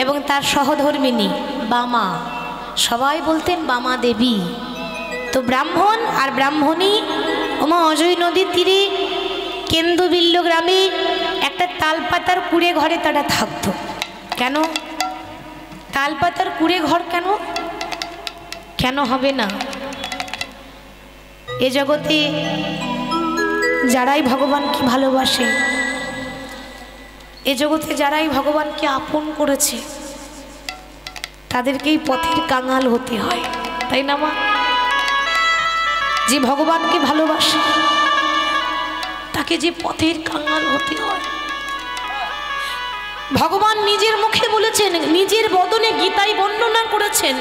Speaker 1: এবং তার সহধর্মিনী বামা, সবাই বলতেন বামা দেবী। তো ব্রাহ্মণ আর ব্রাহ্মণী ওমা অজয় নদীর তীরে কেন্দুবিল্ল গ্রামে একটা তালপাতার কুড়ে ঘরে তারা থাকতো। কেন তালপাতার কুড়ে ঘর? কেন কেন হবে না? এ জগতে যারাই ভগবানকে ভালোবাসে, এ জগতে যারাই ভগবানকে আপন করেছে, তাদেরকেই পথের কাঙাল হতে হয়, তাই না মা? যে ভগবানকে ভালোবাসে তাকে যে পথের কাঙাল হতে হয়। ভগবান নিজের মুখে বলেছেন, নিজের বদনে গীতায় বর্ণনা করেছেন,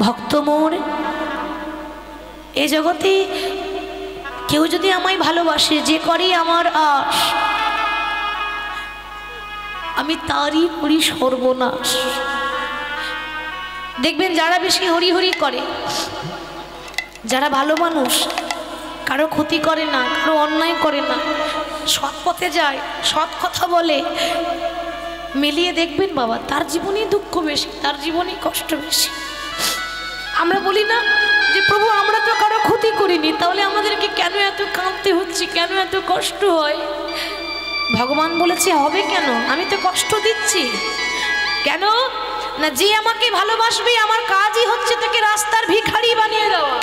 Speaker 1: ভক্ত মোর এ জগতে কেউ যদি আমায় ভালোবাসে, যে করে আমার আশ, আমি তারই করি সর্বনাশ। দেখবেন যারা বেশি হরি হরি করে, যারা ভালো মানুষ, কারো ক্ষতি করে না, কারো অন্যায় করে না, সৎ পথে যায়, সৎ কথা বলে, মিলিয়ে দেখবেন বাবা তার জীবনেই দুঃখ বেশি, তার জীবনেই কষ্ট বেশি। আমরা বলি না যে প্রভু আমরা তো কারো ক্ষতি করিনি, তাহলে আমাদেরকে কেন এত কাঁদতে হচ্ছে, কেন এত কষ্ট হয়? ভগবান বলেছে হবে কেন? আমি তো কষ্ট দিচ্ছি কেন না, যে আমাকে ভালোবাসবে আমার কাজই হচ্ছে তাকে রাস্তার ভিখারি বানিয়ে দেওয়া,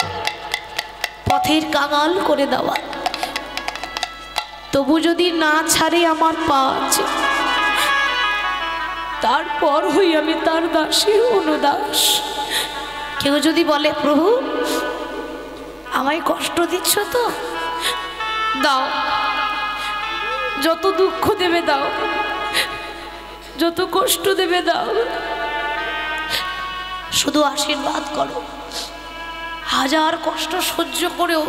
Speaker 1: পথের কাঙাল করে দেওয়া। তবু যদি না ছাড়ে আমার পাঁচ, তারপর হই আমি তার দাসের অনুদাস। কেউ যদি বলে প্রভু আমায় কষ্ট দিচ্ছ তো দাও, যত দুঃখ দেবে দাও, যত কষ্ট দেবে দাও, শুধু আশীর্বাদ করো। হাজার কষ্ট সহ্য করেও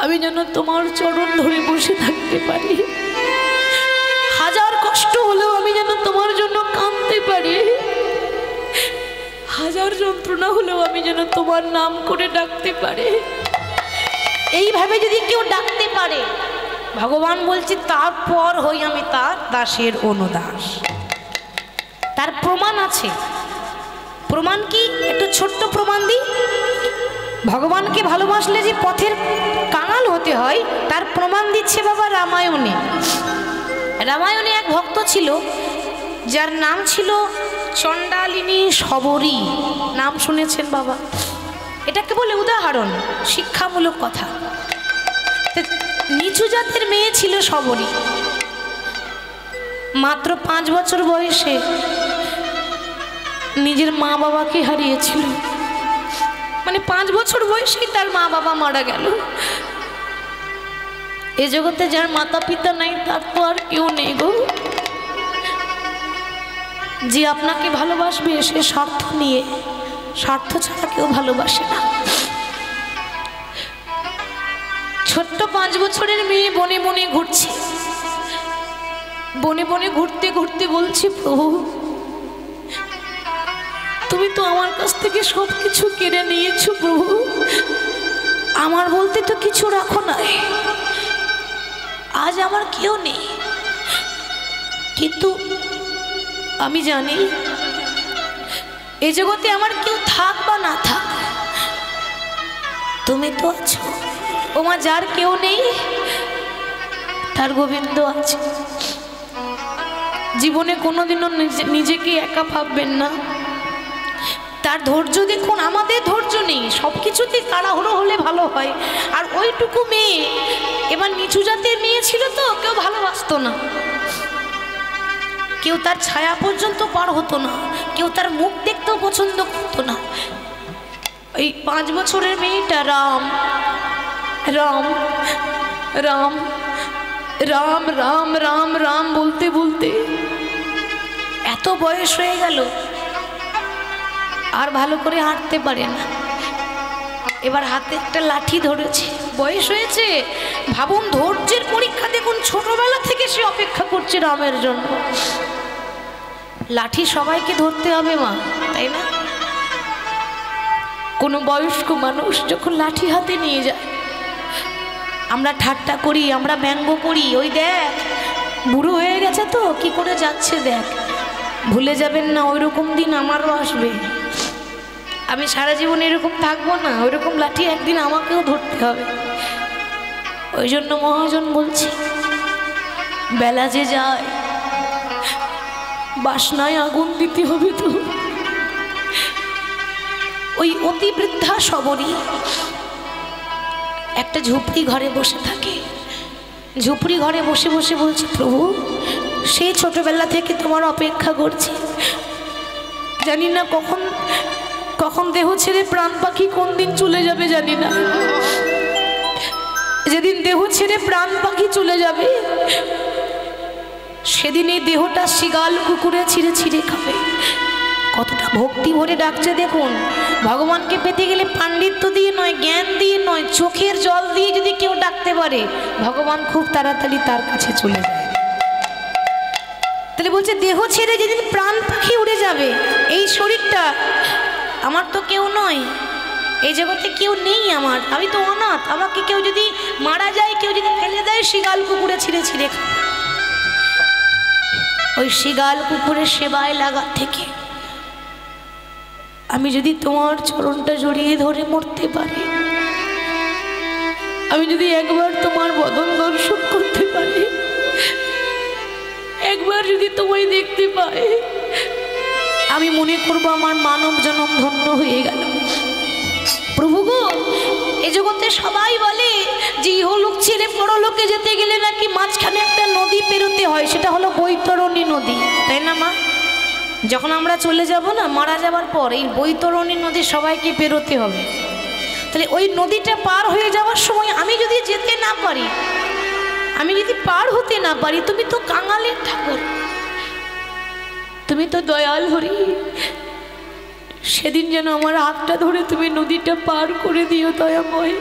Speaker 1: আমি যেন তোমার চরণ ধরে বসে থাকতে পারি, হাজার কষ্ট হলেও আমি যেন তোমার জন্য কাঁদতে পারি, হাজার যন্ত্রণা হলেও আমি যেন তোমার নাম করে ডাকতে পারি। এইভাবে যদি কেউ ডাকতে পারে, ভগবান বলছে তারপর হই আমি তার দাসের অনুদাস। তার প্রমাণ আছে। প্রমাণ কি? একটু ছোট্ট প্রমাণ দিই। ভগবানকে ভালোবাসলে যে পথের কাঙাল হতে হয় তার প্রমাণ দিচ্ছে বাবা রামায়ণে। রামায়ণে এক ভক্ত ছিল যার নাম ছিল চণ্ডালিনী শবরী। নাম শুনেছেন বাবা? এটাকে বলে উদাহরণ, শিক্ষামূলক কথা। নিচু জাতের মেয়ে ছিল শবরী। মাত্র 5 বছর বয়সে নিজের মা বাবাকে হারিয়েছিল। মানে 5 বছর বয়সেই তার মা বাবা মারা গেল। এ জগতে যার মাতা পিতা নাই তার তো আর কেউ নেই গো। যে আপনাকে ভালোবাসবে সে স্বার্থ নিয়ে, স্বার্থ ছাড়া কেউ ভালোবাসে না। ছোট্ট 5 বছরের মেয়ে বনে বনে ঘুরছে। বনে বনে ঘুরতে ঘুরতে বলছে প্রভু তুমি তো আমার কাছ থেকে সব কিছু কেড়ে নিয়েছো প্রভু, আমার বলতে তো কিছু রাখো নাই। আজ আমার কেউ নেই, কিন্তু আমি জানি এ জগতে আমার কেউ থাক বা না থাক তুমি তো আছো। ওমা যার কেউ নেই তার গোবিন্দ আছে। জীবনে কোনোদিনও নিজেকে একা ভাববেন না। তার ধৈর্য দেখুন, আমাদের ধৈর্য নেই, সব কিছুতে তাড়াহুড়ো হলে ভালো হয়। আর ওইটুকু মেয়ে, এবার নিচু জাতের মেয়ে ছিল তো কেউ ভালোবাসতো না, কেউ তার ছায়া পর্যন্ত পার হতো না, কেউ তার মুখ দেখতেও পছন্দ করতো না। এই 5 বছরের মেয়েটা রাম রাম রাম রাম রাম রাম রাম বলতে বলতে এত বয়স হয়ে গেল আর ভালো করে হাঁটতে পারে না। এবার হাতে একটা লাঠি ধরেছে, বয়স হয়েছে। ভাবুন ধৈর্যের পরীক্ষা দেখুন, ছোটবেলা থেকে সে অপেক্ষা করছে রামের জন্য। লাঠি সবাইকে ধরতে হবে মা, তাই না? কোনো বয়স্ক মানুষ যখন লাঠি হাতে নিয়ে যায় আমরা ঠাট্টা করি, আমরা ব্যঙ্গ করি, ওই দেখ বুড়ো হয়ে গেছে তো কি করে যাচ্ছে দেখ, ভুলে যাবেন না ওই রকম দিন আমারও আসবে। আমি সারা জীবন এরকম থাকবো না, ওই রকম লাঠি একদিন আমাকেও ধরতে হবে। ওই জন্য মহাজন বলছি, বেলা যে যায় বাসনায় আগুন দিতে হবে। তো ওই অতি বৃদ্ধা সবরী একটা ঝুপড়ি ঘরে বসে থাকে। ঝুপড়ি ঘরে বসে বসে বলছে, প্রভু সেই ছোটবেলা থেকে তোমার অপেক্ষা করছি, জানি না কখন কখন দেহ ছেড়ে প্রাণ পাখি কোন দিন চলে যাবে জানি না। যেদিন দেহ ছেড়ে প্রাণ পাখি চলে যাবে সেদিন এই দেহটা শিগাল কুকুরে ছিঁড়ে ছিঁড়ে খাবে। কতটা ভক্তি ভরে ডাকছে দেখুন। ভগবানকে পেতে গেলে পাণ্ডিত্য দিয়ে নয়, জ্ঞান দিয়ে নয়, চোখের জল দিয়ে যদি কেউ ডাকতে পারে ভগবান খুব তাড়াতাড়ি তার কাছে চলে যায়। তাহলে বলছে দেহ ছেড়ে যেদিন প্রাণ পাখি উড়ে যাবে, এই শরীরটা আমার তো কেউ নয়, এই জগতে কেউ নেই আমার, আমি তো অনাথ। আমাকে কেউ যদি মারা যায়, কেউ যদি ফেলে দেয়, শিগাল কুকুরে ছিঁড়ে ছিঁড়ে খায়। ওই শিগাল কুকুরের সেবায় লাগা থেকে আমি যদি তোমার চরণটা জড়িয়ে ধরে মরতে পারি, আমি যদি একবার তোমার বদন দর্শন করতে পারি, একবার যদি তোমায় দেখতে পাই, আমি মনে করবো আমার মানব জন্ম ধন্য হয়ে গেল। প্রভু গো, এ জগতে সবাই বলে যে ইহলোক ছেড়ে পরলোকে যেতে গেলে নাকি মাঝখানে একটা নদী পেরোতে হয়, সেটা হলো বৈতরণী নদী, তাই না মা? যখন আমরা চলে যাব না, মারা যাবার পর এই বৈতরণী নদী সবাইকে পেরোতে হবে। তাহলে ওই নদীটা পার হয়ে যাওয়ার সময় আমি যদি যেতে না পারি, আমি যদি পার হতে না পারি, তুমি তো কাঙালের ঠাকুর, তুমি তো দয়াল হরি, সেদিন যেন আমার হাতটা ধরে তুমি নদীটা পার করে দিও দয়াময়।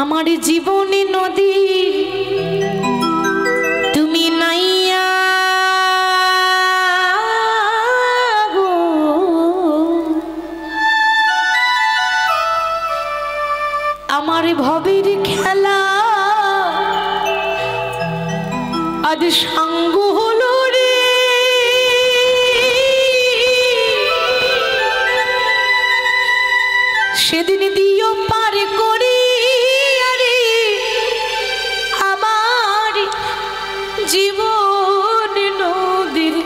Speaker 1: আমার জীবনে নদী তুমি নাইয়া গো, আমার ভবের খেলা আজ সাঙ্গ হলো রে। সেদিন দিও পার করি আরে আমার জীবন নদীর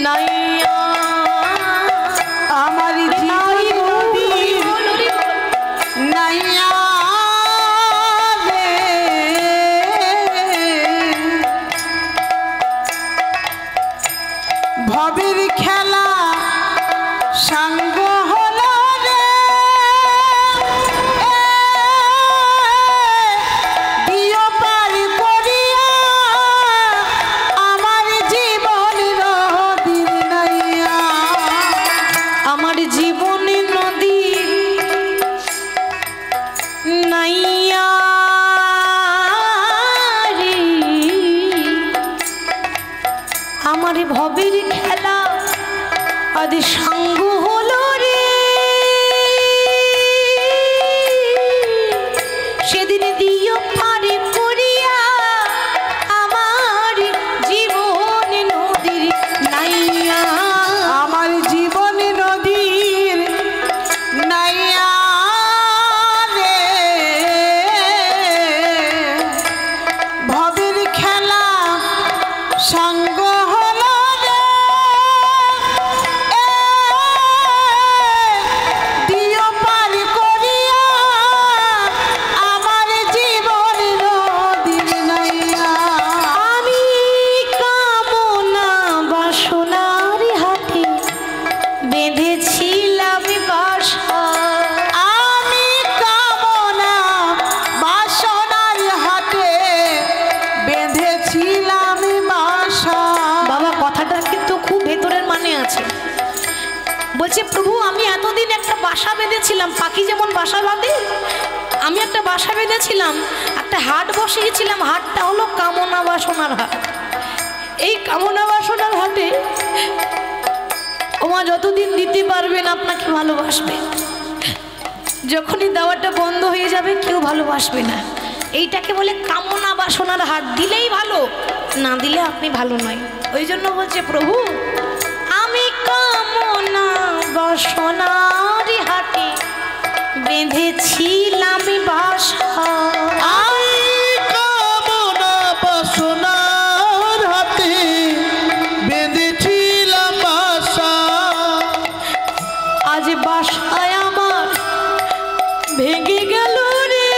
Speaker 1: নাইয়া,
Speaker 2: আমার জীবন নদীর নাইয়া রে। ভবের খেলা সাঙ্গ হলো রে, দিও পার করিয়া আমার জীবন নদীর নাইয়া।
Speaker 1: আমার জীবন নদীর নাইয়া রে, আমার ভবের খেলা আজ সাঙ্গ হলো রে। সেদিন দিও পার করিয়া আমার জীবন নদীর নাইয়া,
Speaker 2: আমার জীবন নদীর নাইয়া রে। ভবের খেলা সাঙ্গ হলো রে, দিও পার করিয়া আমার জীবন নদীর নাইয়া।
Speaker 1: আমি কামনা বাসনার হাতে বেঁধেছিলাম বাসা,
Speaker 2: আমি কামনা বাসনার হাতে বেঁধেছিলাম বাসা।
Speaker 1: বাবা কথাটা কিন্তু খুব ভেতরের মানে আছে। বলছে প্রভু আমি এতদিন একটা বাসা বেঁধেছিলাম, পাখি যেমন বাসা বাঁধে, আমি একটা বাসা বেঁধেছিলাম, একটা হাট বসিয়েছিলাম, হাটটা হলো কামনা বাসনার হাট। এই কামনা বাসনার হাটে ওমা যতদিন দিতে পারবেন আপনাকে ভালোবাসবে, যখনই দেওয়াটা বন্ধ হয়ে যাবে কেউ ভালোবাসবে না। এইটাকে বলে কামনা বাসনার হাট। দিলেই ভালো, না দিলে আপনি ভালো নয়। ওই জন্য বলছে প্রভু আমি কামনা বাসনার হাটে বেঁধেছিলাম বাসা।
Speaker 3: আমি কামনা বাসনার হাতে বেঁধেছিলাম বাসা।
Speaker 1: আজ বাসায় আমার ভেঙে গেল রে,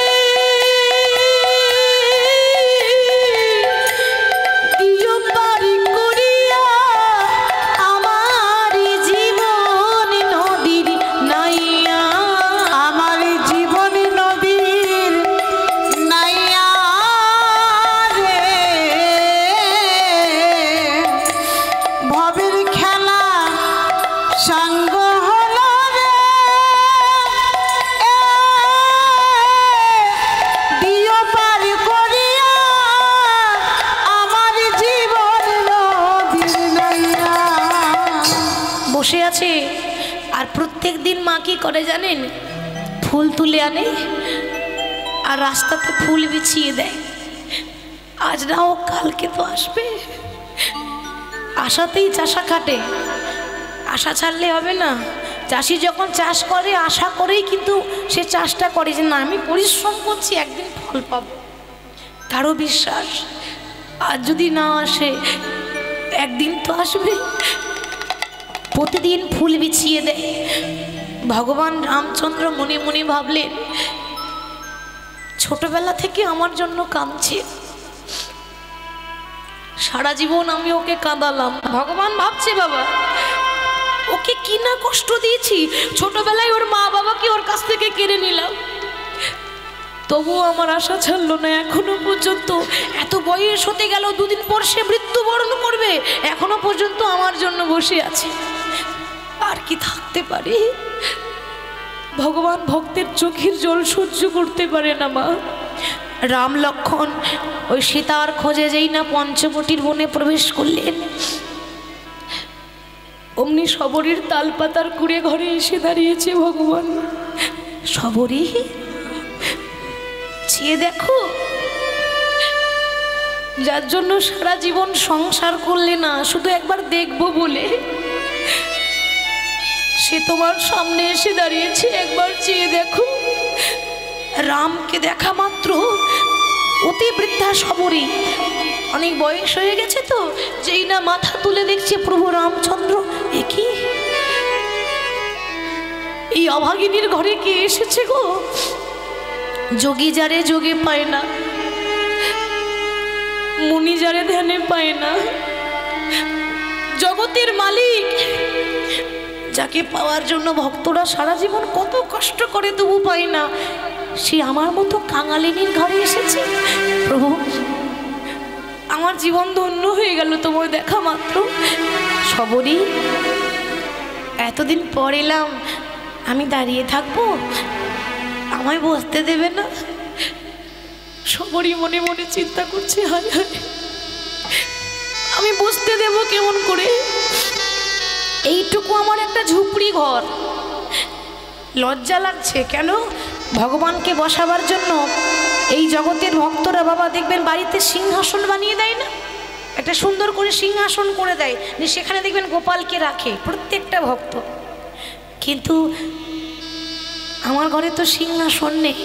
Speaker 1: দিও পারি করিয়া আমার জীবন নদীর নাইয়া।
Speaker 2: আমার জীবন নদীর নাইয়া রে, ভবের খেলা সাঙ্গ হলো রে, দিও পার করিয়া আমার জীবন নদীর নাইয়া।
Speaker 1: বসে আছে আর প্রত্যেক দিন মা কি করে জানেন? ফুল তুলে আনে আর রাস্তাতে ফুল বিছিয়ে দেয়। আজ না ও কালকে তো আসবে, আশাতেই চাষা কাটে। আশা ছাড়লে হবে না। চাষি যখন চাষ করে আশা করেই কিন্তু সে চাষটা করে যে না আমি পরিশ্রম করছি একদিন ফল পাবো। তারও বিশ্বাস আজ যদি না আসে একদিন তো আসবে। প্রতিদিন ফুল বিছিয়ে দেয়। ভগবান রামচন্দ্র মনে মনে ভাবলেন ছোটবেলা থেকে আমার জন্য কাঁদছে, সারা জীবন আমি ওকে কাঁদালাম। ভগবান ভাবছে বাবা ওকে কি না কষ্ট দিয়েছি, ছোটবেলায় ওর মা বাবাকে ওর কাছ থেকে কেড়ে নিলাম, তবুও আমার আশা ছাড়লো না। এখনো পর্যন্ত এত বয়স হতে গেল, দুদিন পর সে মৃত্যুবরণ করবে, এখনো পর্যন্ত আমার জন্য বসে আছে। আর কি থাকতে পারে? ভগবান ভক্তের চোখের জল সহ্য করতে পারে না মা। রাম লক্ষ্মণ ওই সীতার খোঁজে যেই না পঞ্চবটির বনে প্রবেশ করলেন, অমনি শবরীর তালপাতার কুড়ে ঘরে এসে দাঁড়িয়েছে ভগবান। শবরী চেয়ে দেখো, যার জন্য সারা জীবন সংসার করলে না, শুধু একবার দেখবো বলে সে তোমার সামনে এসে দাঁড়িয়েছে, একবার চেয়ে দেখো। রামকে দেখা মাত্র অতি বৃদ্ধা শবরী, অনেক বয়স হয়ে গেছে তো, যেই না মাথা তুলে দেখছে প্রভু রামচন্দ্র, এ কি এই অভাগিনীর ঘরে কে এসেছে গো? যোগী যারে যোগে পায় না, মুনি যারে ধ্যানে পায় না, জগতের মালিক যাকে পাওয়ার জন্য ভক্তরা সারা জীবন কত কষ্ট করে তবু পায় না, সে আমার মতো কাঙালিনীর ঘরে এসেছে। প্রভু আমার জীবন ধন্য হয়ে গেল তোমার দেখা মাত্র। শবরী এতদিন পর এলাম, আমি দাঁড়িয়ে থাকবো, আমায় বসতে দেবে না? শবরী মনে মনে চিন্তা করছে, হায় হায় আমি বসতে দেব কেমন করে? এইটুকু আমার একটা ঝুপড়ি ঘর, লজ্জা লাগছে। কেন? ভগবানকে বসাবার জন্য এই জগতের ভক্তরা বাবা দেখবেন বাড়িতে সিংহাসন বানিয়ে দেয় না, একটা সুন্দর করে সিংহাসন করে দেয়, সেখানে দেখবেন গোপালকে রাখে প্রত্যেকটা ভক্ত। কিন্তু আমার ঘরে তো সিংহাসন নেই,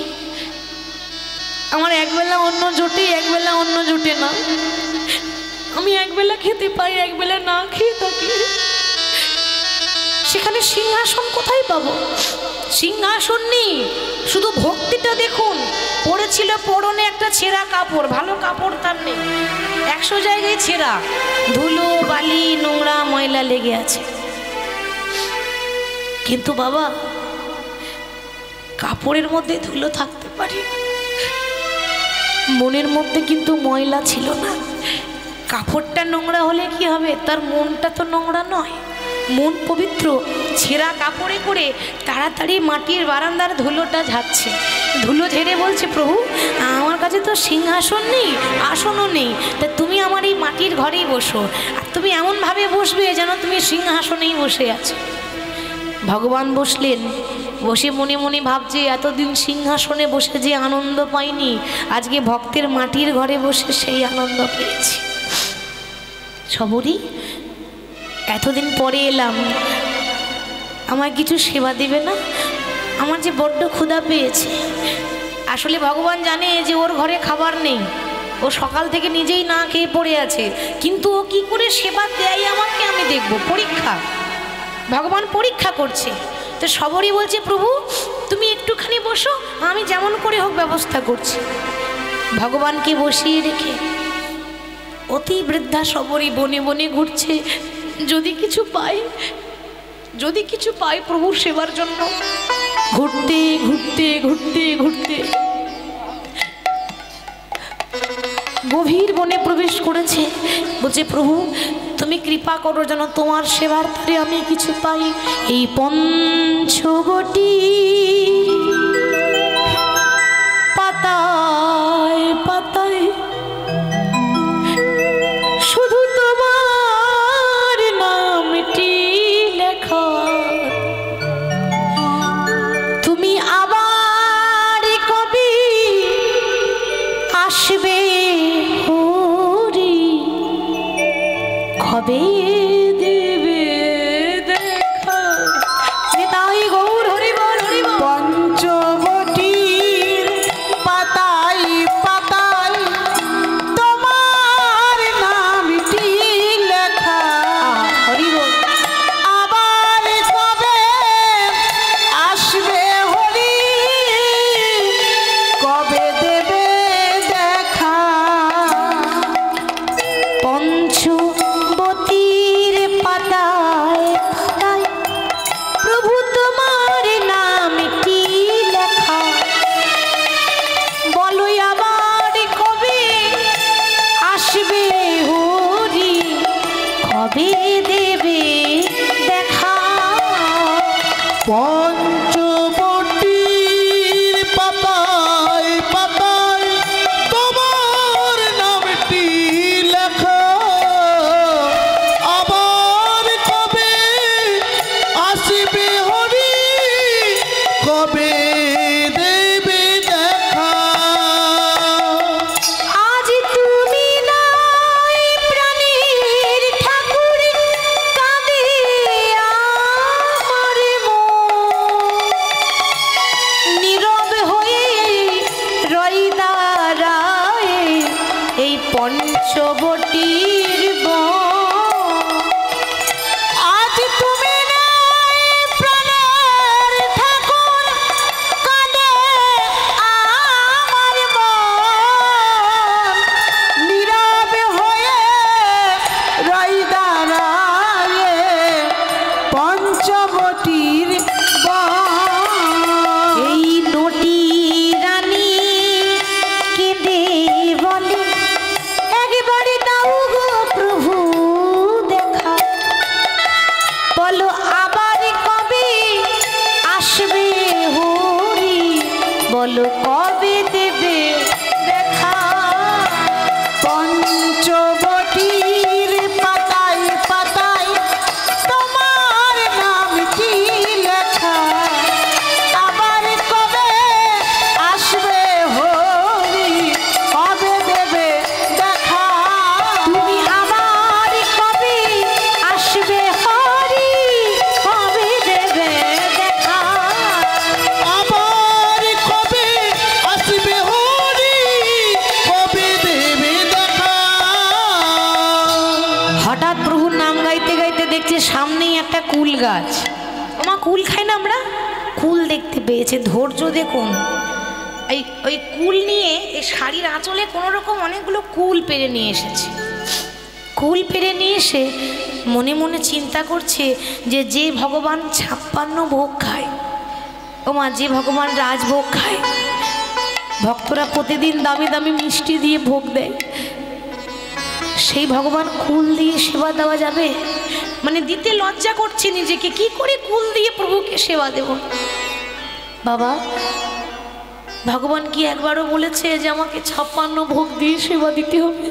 Speaker 1: আমার একবেলা অন্ন জোটে, একবেলা অন্ন জোটে না, আমি একবেলা খেতে পাই, একবেলা না খেয়ে থাকি। সেখানে সিংহাসন কোথায় পাবো? সিংহাসন নেই, শুধু ভক্তিটা দেখুন। পড়েছিল পরনে একটা ছেঁড়া কাপড়, ভালো কাপড় তার নেই, 100 জায়গায় ছেঁড়া, ধুলো বালি নোংরা ময়লা লেগে আছে। কিন্তু বাবা কাপড়ের মধ্যে ধুলো থাকতে পারে, মনের মধ্যে কিন্তু ময়লা ছিল না। কাপড়টা নোংরা হলে কি হবে? তার মনটা তো নোংরা নয়, মন পবিত্র। ছেঁড়া কাপড়ে করে তাড়াতাড়ি মাটির বারান্দার ধুলোটা ঝাড়ছে, ধুলো ঝেড়ে বলছে, প্রভু আমার কাছে তো সিংহাসন নেই, আসনও নেই, তা তুমি আমার এই মাটির ঘরেই বসো, আর তুমি এমনভাবে বসবে যেন তুমি সিংহাসনেই বসে আছো। ভগবান বসলেন, বসে মনে মনে ভাবছে এতদিন সিংহাসনে বসে যে আনন্দ পাইনি, আজকে ভক্তের মাটির ঘরে বসে সেই আনন্দ পেয়েছি। সবরই এতদিন পরে এলাম, আমায় কিছু সেবা দেবে না? আমার যে বড্ড ক্ষুধা পেয়েছে। আসলে ভগবান জানে যে ওর ঘরে খাবার নেই, ও সকাল থেকে নিজেই না খেয়ে পড়ে আছে, কিন্তু ও কি করে সেবা দেয় আমাকে আমি দেখব, পরীক্ষা। ভগবান পরীক্ষা করছে। তো সবরই বলছে, প্রভু তুমি একটুখানি বসো, আমি যেমন করে হোক ব্যবস্থা করছি। ভগবানকে বসিয়ে রেখে অতি বৃদ্ধা সবরই বনে বনে ঘুরছে, যদি কিছু পাই প্রভুর সেবার জন্য। ঘুরতে ঘুরতে ঘুরতে ঘুরতে গভীর বনে প্রবেশ করেছে। বলছে, প্রভু তুমি কৃপা করো যেন তোমার সেবার পরে আমি কিছু পাই। এই পঞ্চবটি পাতায় পাতায় শুধু তোমার নামটি লেখা, তুমি আবার কবি আসবে হরি, কবে দেবে দেখা। তাই গৌর হরি বল হরি বল।
Speaker 2: পঞ্চবটির পাতায় পাতায় তোমার নামটি লেখা,
Speaker 1: হরি বল।
Speaker 2: আবার কবে আসবে হরি, কবে দেবে দেখা।
Speaker 1: পঞ্চবতীর পাতায় পাতায় প্রভু তোমার নামটি লেখা, বলো আবার কবে আসবে হরি, কবে দেবে দেখা।
Speaker 3: পঞ্চবটির পাতায় পাতায় তোমার নামটি লেখা, আবার কবে আসবে হরি, কবে দেবে দেখা।
Speaker 1: আজ তুমি নাই প্রাণের ঠাকুর, কাঁদে আমার মন, নীরব হয়ে রই দাঁড়ায় এই পঞ্চবটির বন।
Speaker 2: আজ তুমি নাই প্রাণের ঠাকুর, কাঁদে আমার মন, নীরবে হয়ে রই দাঁড়ায়ে পঞ্চবটির বন।
Speaker 1: এই নটি রানী কেঁদে বলে, একবারে দাও গো প্রভু দেখা, বলো আবার কবে আসবে হরি, বলো কবে দেবে দেখা।
Speaker 2: পঞ্চবটির পাতায় পাতায় তোমার নামটি লেখা, আবার কবে আসবে হরি, কবে দেবে দেখা।
Speaker 1: তুমি আবার কবে আসবে হরি, কবে দেবে দেখা।
Speaker 3: আবার কবে আসবে হরি, কবে দেবে দেখা।
Speaker 1: হঠাৎ প্রভুর নাম গাইতে গাইতে দেখছে সামনেই একটা কুল গাছ। ওমা, কুল খাই না আমরা, কুল দেখতে পেয়েছে। ধৈর্য দেখুন, ওই কুল নিয়ে এই শাড়ির আঁচলে কোনো রকম অনেকগুলো কুল পেরে নিয়ে এসেছে। কুল পেরে নিয়ে এসে মনে মনে চিন্তা করছে যে যে ভগবান 56 ভোগ খায়, ওমা যে ভগবান রাজভোগ খায়, ভক্তরা প্রতিদিন দামি দামি মিষ্টি দিয়ে ভোগ দেয়, সেই ভগবান কুল দিয়ে সেবা দেওয়া যাবে? মানে দিতে লজ্জা করছে নিজেকে, কি করে কুল দিয়ে প্রভুকে সেবা দেব। বাবা, ভগবান কি একবারও বলেছে যে আমাকে 56 ভোগ দিয়ে সেবা দিতে হবে?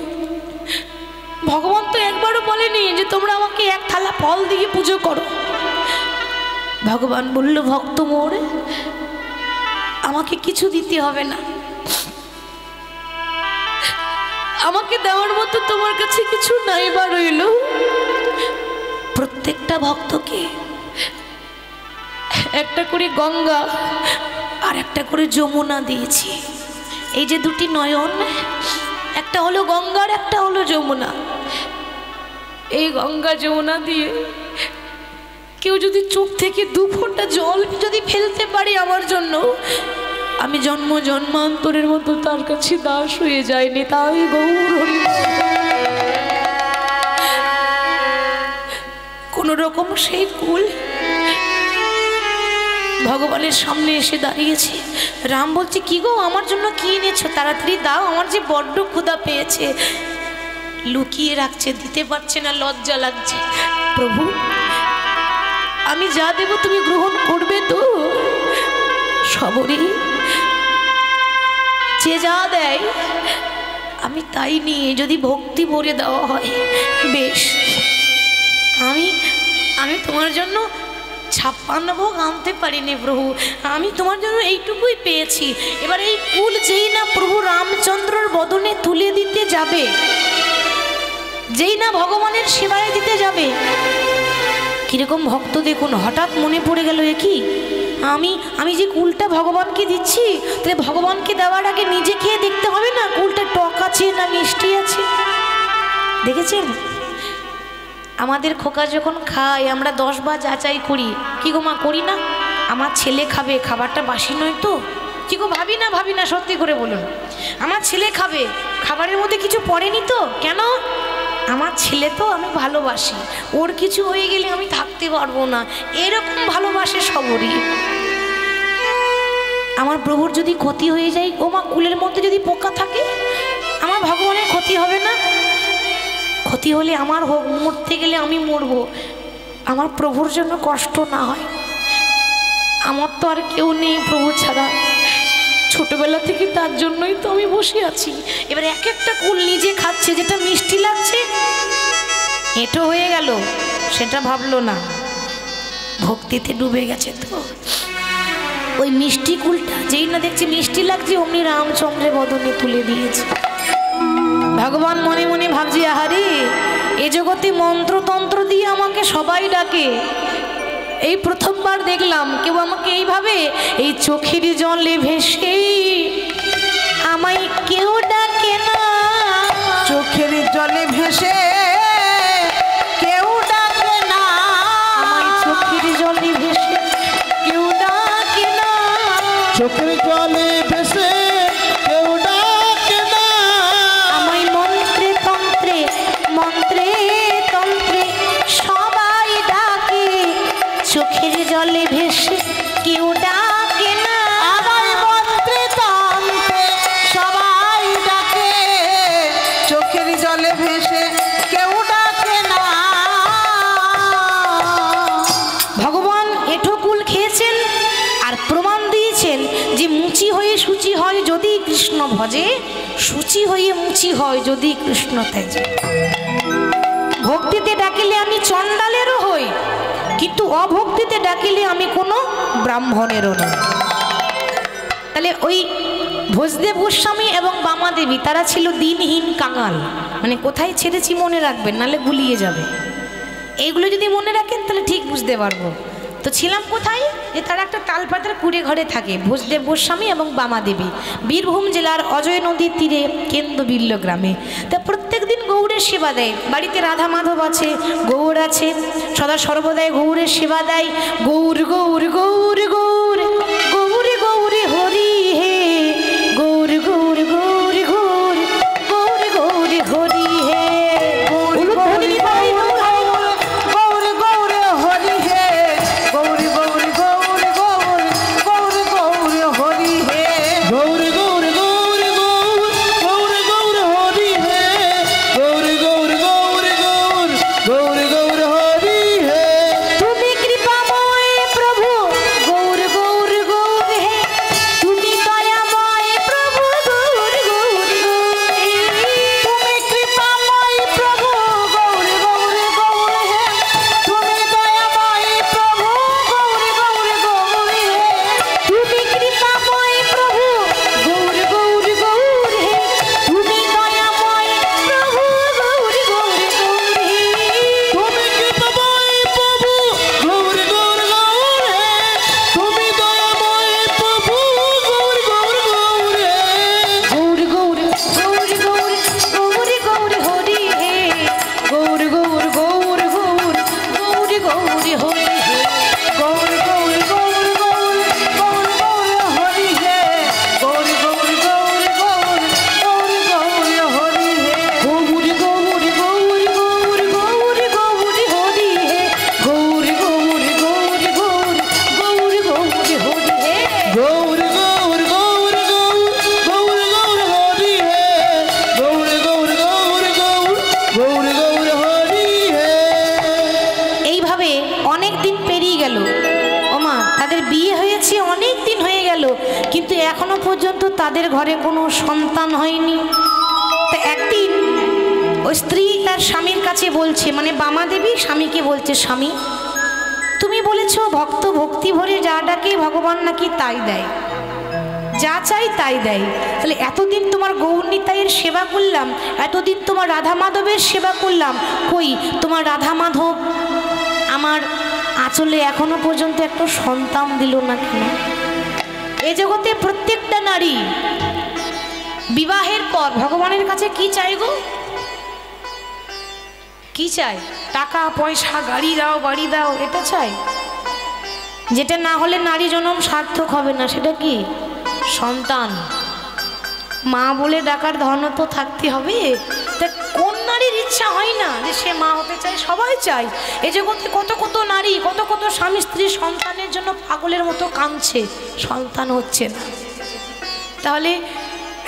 Speaker 1: ভগবান তো একবারও বলেনি যে তোমরা আমাকে এক থালা ফল দিয়ে পুজো করো। ভগবান বলল, ভক্ত মোর, আমাকে কিছু দিতে হবে না, আমাকে দেওয়ার মতো তোমার কাছে কিছু নাই বা রইল। প্রত্যেকটা ভক্তকে একটা করে গঙ্গা আর একটা করে যমুনা দিয়েছি। এই যে দুটি নয়ন, একটা হলো গঙ্গা আর একটা হলো যমুনা। এই গঙ্গা যমুনা দিয়ে কেউ যদি চোখ থেকে 2 ফোঁটা জল যদি ফেলতে পারি আমার জন্য, আমি জন্ম জন্মান্তরের মতো তার কাছে দাস হয়ে যায়নি। তাই গৌর হরি কোন রকম সেই কুল ভগবানের সামনে এসে দাঁড়িয়েছে। রাম বলছে, কি গো আমার জন্য কি এনেছো? তাড়াতাড়ি দাও, আমার যে বড্ড ক্ষুধা পেয়েছে। লুকিয়ে রাখছে, দিতে পারছে না, লজ্জা লাগছে। প্রভু, আমি যা দেব তুমি গ্রহণ করবে তো? সবরই যে যা দেয় আমি তাই নিয়ে যদি ভক্তি ভরে দেওয়া হয় বেশ। আমি তোমার জন্য 56 ভোগ আনতে পারিনি প্রভু, আমি তোমার জন্য এইটুকুই পেয়েছি। এবার এই কুল যেই না প্রভু রামচন্দ্রর বদনে তুলে দিতে যাবে, যেই না ভগবানের সেবায় দিতে যাবে, কিরকম ভক্ত দেখুন, হঠাৎ মনে পড়ে গেল, এ কি আমি যে কুলটা ভগবানকে দিচ্ছি, তাহলে ভগবানকে দেওয়ার আগে নিজে খেয়ে দেখতে হবে না কুলটা টক আছে না মিষ্টি আছে। দেখেছেন আমাদের খোকা যখন খায় আমরা 10 বার যাচাই করি, কি গো মা করি না? আমার ছেলে খাবে, খাবারটা বাসি নয় তো? কি গো ভাবি না, সত্যি করে বলুন। আমার ছেলে খাবে, খাবারের মধ্যে কিছু পড়েনি তো? কেন? আমার ছেলে তো আমি ভালোবাসি, ওর কিছু হয়ে গেলে আমি থাকতে পারবো না, এরকম ভালোবাসে সবরই। আমার প্রভুর যদি ক্ষতি হয়ে যায়, ও মা কুলের মধ্যে যদি পোকা থাকে, আমার ভগবানের ক্ষতি হবে না? ক্ষতি হলে আমার হোক, মরতে গেলে আমি মরবো, আমার প্রভুর জন্য কষ্ট না হয়। আমার তো আর কেউ নেই প্রভু ছাড়া, ছোটবেলা থেকে তার জন্যই তো আমি বসে আছি। এবার এক একটা কুল নিজে খাচ্ছে, যেটা মিষ্টি লাগছে এটো হয়ে গেল, সেটা ভাবলো না, ভক্তিতে ডুবে গেছে। তো ওই মিষ্টি কুলটা যেই না দেখছি মিষ্টি লাগছে, অমনি রামচন্দ্রের বদনে তুলে দিয়েছে। ভগবান মনে মনে ভাবছি, আহারে এ জগতে মন্ত্রতন্ত্র দিয়ে আমাকে সবাই ডাকে, এই প্রথমবার দেখলাম কেউ আমাকে এইভাবে এই চোখের জলে ভেসে আমায় কেউ ডাকে না।
Speaker 2: চোখের জলে ভেসে কেউ ডাকে না,
Speaker 1: আমায় চোখের জলে ভেসে কেউ ডাকে না।
Speaker 3: চোখের জলে ভেসে কেউ ডাকে না,
Speaker 1: আমায় মন্ত্রে তন্ত্রে সবাই ডাকে, চোখের জলে ভেসে কেউ ডাকে না।
Speaker 2: আমায় মন্ত্রে তন্ত্রে সবাই ডাকে, চোখের জলে ভেসে কেউ ডাকে না।
Speaker 1: ভগবান এঁঠো কুল খেয়েছেন আর প্রমাণ দিয়েছেন যে মুচি হয়ে সূচি হয় যদি কৃষ্ণ ভজে, সূচি হয়ে মুচি হয় যদি কৃষ্ণ তেজে। ভক্তিতে ডাকিলে আমি চণ্ডালেরও হই, কিন্তু অভক্তিতে ডাকিলে আমি কোনো ব্রাহ্মণেরও নই। তাহলে ওই ভোজদেব গোস্বামী এবং বামাদেবী তারা ছিল দিনহীন কাঙাল, মানে কোথায় ছেড়েছি মনে রাখবেন, নাহলে গুলিয়ে যাবে। এইগুলো যদি মনে রাখেন তাহলে ঠিক বুঝতে পারবো। তো ছিলাম কোথায়, যে তারা একটা তালপাতার কুড়ে ঘরে থাকে, ভোজদেব গোস্বামী এবং বামাদেবী, বীরভূম জেলার অজয় নদীর তীরে কেন্দ্রবিল্ল গ্রামে। তা প্রত্যেক দিন গৌড়ের সেবা দেয়, বাড়িতে রাধা মাধব আছে, গৌর আছে, সদা সর্বদাই গৌরের সেবা দেয়। গৌর গৌর গৌর গৌর গৌরে গৌরে হরি হে, গৌর গৌর গৌর গৌর গৌরে গৌরে হরি হে।
Speaker 2: গৌর গৌর গৌর হরি হে, গৌর গৌর গৌর গৌর গৌর গৌর হরি হে,
Speaker 3: গৌর গৌর গৌর গৌর গৌর গৌর হরি হে, গৌর গৌর গৌর গৌর গৌর গৌর হরি হে।
Speaker 1: তুমি কৃপাময় প্রভু, গৌর পর্যন্ত তাদের ঘরে কোনো সন্তান হয়নি। তো একদিন ওই স্ত্রী তার স্বামীর কাছে বলছে, মানে বামাদেবী স্বামীকে বলছে, স্বামী তুমি বলেছো ভক্ত ভক্তি ভরে যা ডাকে ভগবান নাকি তাই দেয়, যা চাই তাই দেয়। তাহলে এতদিন তোমার গৌরনিতাইয়ের সেবা করলাম, এতদিন তোমার রাধা মাধবের সেবা করলাম, কই তোমার রাধা মাধব আমার আঁচলে এখনো পর্যন্ত একটা সন্তান দিল না কেন? এ জগতে প্রত্যেকটা নারী বিবাহের পর ভগবানের কাছে কি চাই গো? কি চাই? টাকা পয়সা, গাড়ি দাও, বাড়ি দাও, এটা চাই। যেটা না হলে নারী জনম সার্থক হবে না, সেটা কি? সন্তান। মা বলে ডাকার ধর্ম তো থাকতে হবে। তা কোন নারীর ইচ্ছা হয় না যে সে মা হতে চায়? সবাই চায়। এই জগতে কত কত নারী, কত কত স্বামী স্ত্রী সন্তানের জন্য পাগলের মতো কাঁদছে, সন্তান হচ্ছে না। তাহলে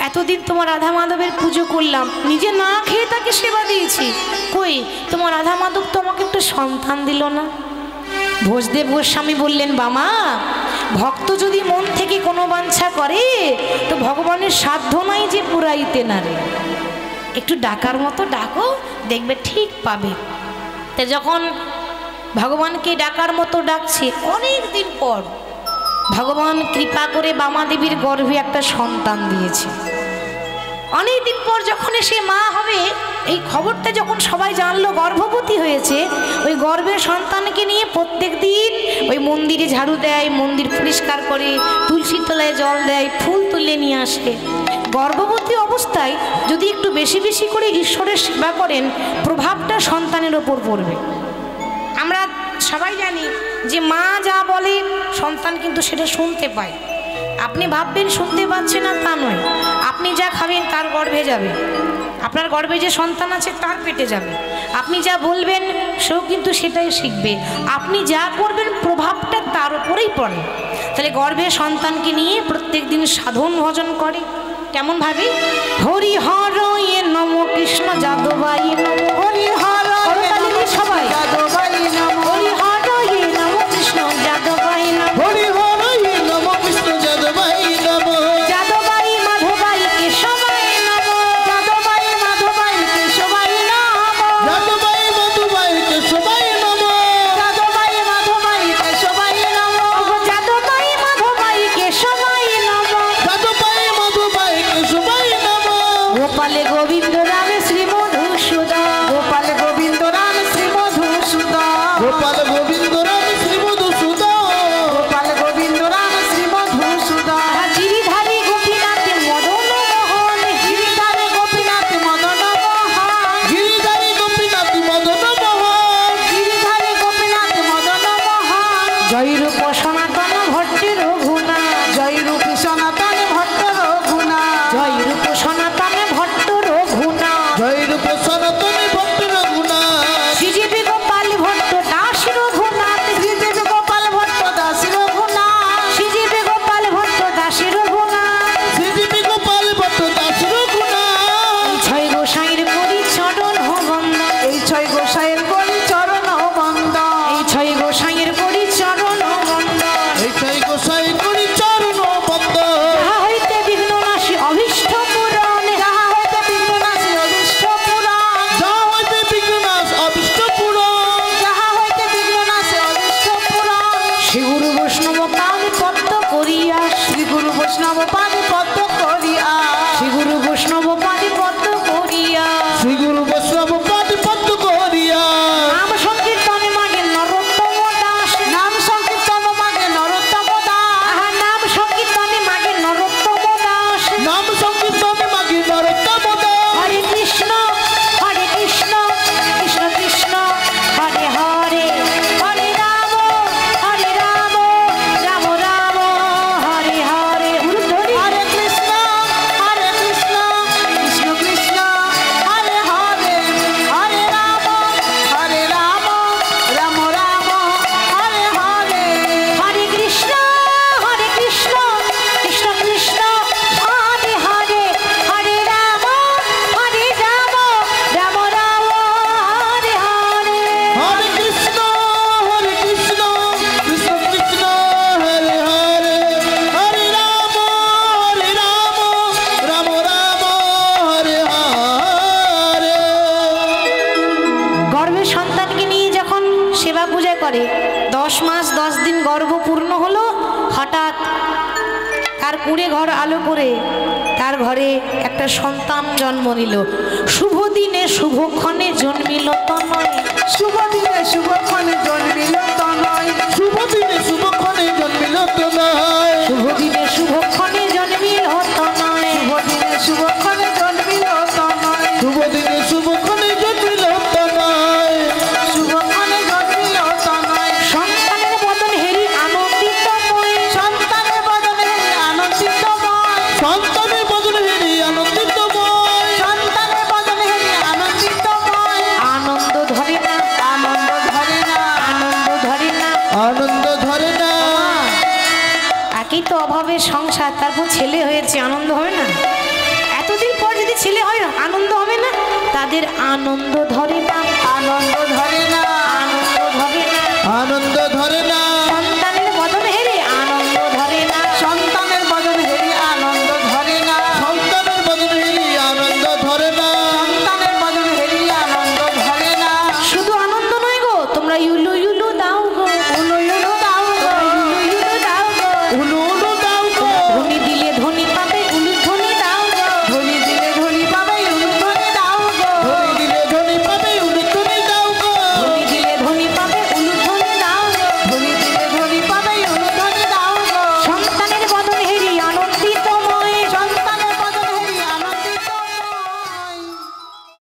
Speaker 1: এতদিন তোমার রাধা মাধবের পুজো করলাম, নিজে না খেয়ে তাকে সেবা দিয়েছি, কই তোমার রাধা মাধব তো আমাকে একটু সন্তান দিল না। ভোজদেব গোস্বামী বললেন, বামা ভক্ত যদি মন থেকে কোনো বাঞ্ছা করে তো ভগবানের সাধ্য নাই যে পুরাইতে না রে। একটু ডাকার মতো ডাকো, দেখবে ঠিক পাবে। তা যখন ভগবানকে ডাকার মতো ডাকছে, অনেক দিন পর ভগবান কৃপা করে বামাদেবীর গর্ভে একটা সন্তান দিয়েছে। অনেক দিন পর যখন সে মা হবে, এই খবরটা যখন সবাই জানলো গর্ভবতী হয়েছে, ওই গর্ভের সন্তানকে নিয়ে প্রত্যেক দিন ওই মন্দিরে ঝাড়ু দেয়, মন্দির পরিষ্কার করে, তুলসী তলায় জল দেয়, ফুল তুলে নিয়ে আসে। গর্ভবতী অবস্থায় যদি একটু বেশি বেশি করে ঈশ্বরের সেবা করেন, প্রভাবটা সন্তানের ওপর পড়বে। আমরা সবাই জানি যে মা যা বলে সন্তান কিন্তু সেটা শুনতে পায়। আপনি ভাববেন শুনতে পাচ্ছে না, তা নয়। আপনি যা খাবেন তার গর্ভে যাবে, আপনার গর্ভে যে সন্তান আছে তার পেটে যাবে। আপনি যা বলবেন সেও কিন্তু সেটাই শিখবে। আপনি যা করবেন প্রভাবটা তার উপরেই পড়ে। তাহলে গর্ভে সন্তানকে নিয়ে প্রত্যেক দিন সাধন ভজন করে। কেমন ভাবে? হরি হর এ নম কৃষ্ণ যাদবাই নম, হরি হর সবাই যাদবাই নম, হরি হর এ নম কৃষ্ণ যাদবাই নম,
Speaker 3: হরি হর এ নম কৃষ্ণ যাদবাই নম,
Speaker 1: যাদবাই মাধবাই কেশবাই নম, যাদবাই মাধবাই কেশবাই নম,
Speaker 3: যাদবাই মধুবাই কেশবাই নম,
Speaker 1: যাদবাই মাধবাই কেশবাই নম, যাদবাই মাধবাই কেশবাই নম,
Speaker 3: যাদবাই মধুবাই কেশবাই নম,
Speaker 1: গোপালে গোবিন্দ রামে শ্রী মধুসূদন, পূজা করে। 10 মাস 10 দিন গর্ভ পূর্ণ হলো, হঠাৎ তার কুঁড়ে ঘর আলো করে তার ঘরে একটা সন্তান জন্ম নিল। শুভ দিনে শুভক্ষণে জন্মিল তনয়।
Speaker 2: শুভ দিনে শুভক্ষণে জন্মিল তনয়।
Speaker 3: শুভ দিনে শুভক্ষণে জন্মিল তনয়।
Speaker 1: শুভ দিনে শুভক্ষণে জন্মিল তনয়।
Speaker 2: শুভ দিনে শুভক্ষণে জন্মিল তনয়।
Speaker 3: শুভ দিনে শুভক্ষণে জন্মিল তনয়।
Speaker 2: শুভক্ষণে জন্মিল তনয়।
Speaker 1: সন্তানের বদন হেরি আনন্দিতময়।
Speaker 2: সন্তানের বদনে আনন্দিতময়।
Speaker 3: সন্তানের বদনে হেরি আনন্দিতময়।
Speaker 2: সন্তানের বদনে আনন্দিতময়।
Speaker 1: আনন্দ ধরে না,
Speaker 2: আনন্দ ধরে না।
Speaker 1: আনন্দ ধরে না।
Speaker 3: আনন্দ ধরে না।
Speaker 1: একই তো অভাবের সংসার, তারপর ছেলে হয়েছে, আনন্দ হবে না? এতদিন পর যদি ছেলে হয় আনন্দ হবে না? তাদের আনন্দ ধরে না,
Speaker 2: আনন্দ ধরে না।
Speaker 1: আনন্দ ধরে না।
Speaker 3: আনন্দ ধরে না।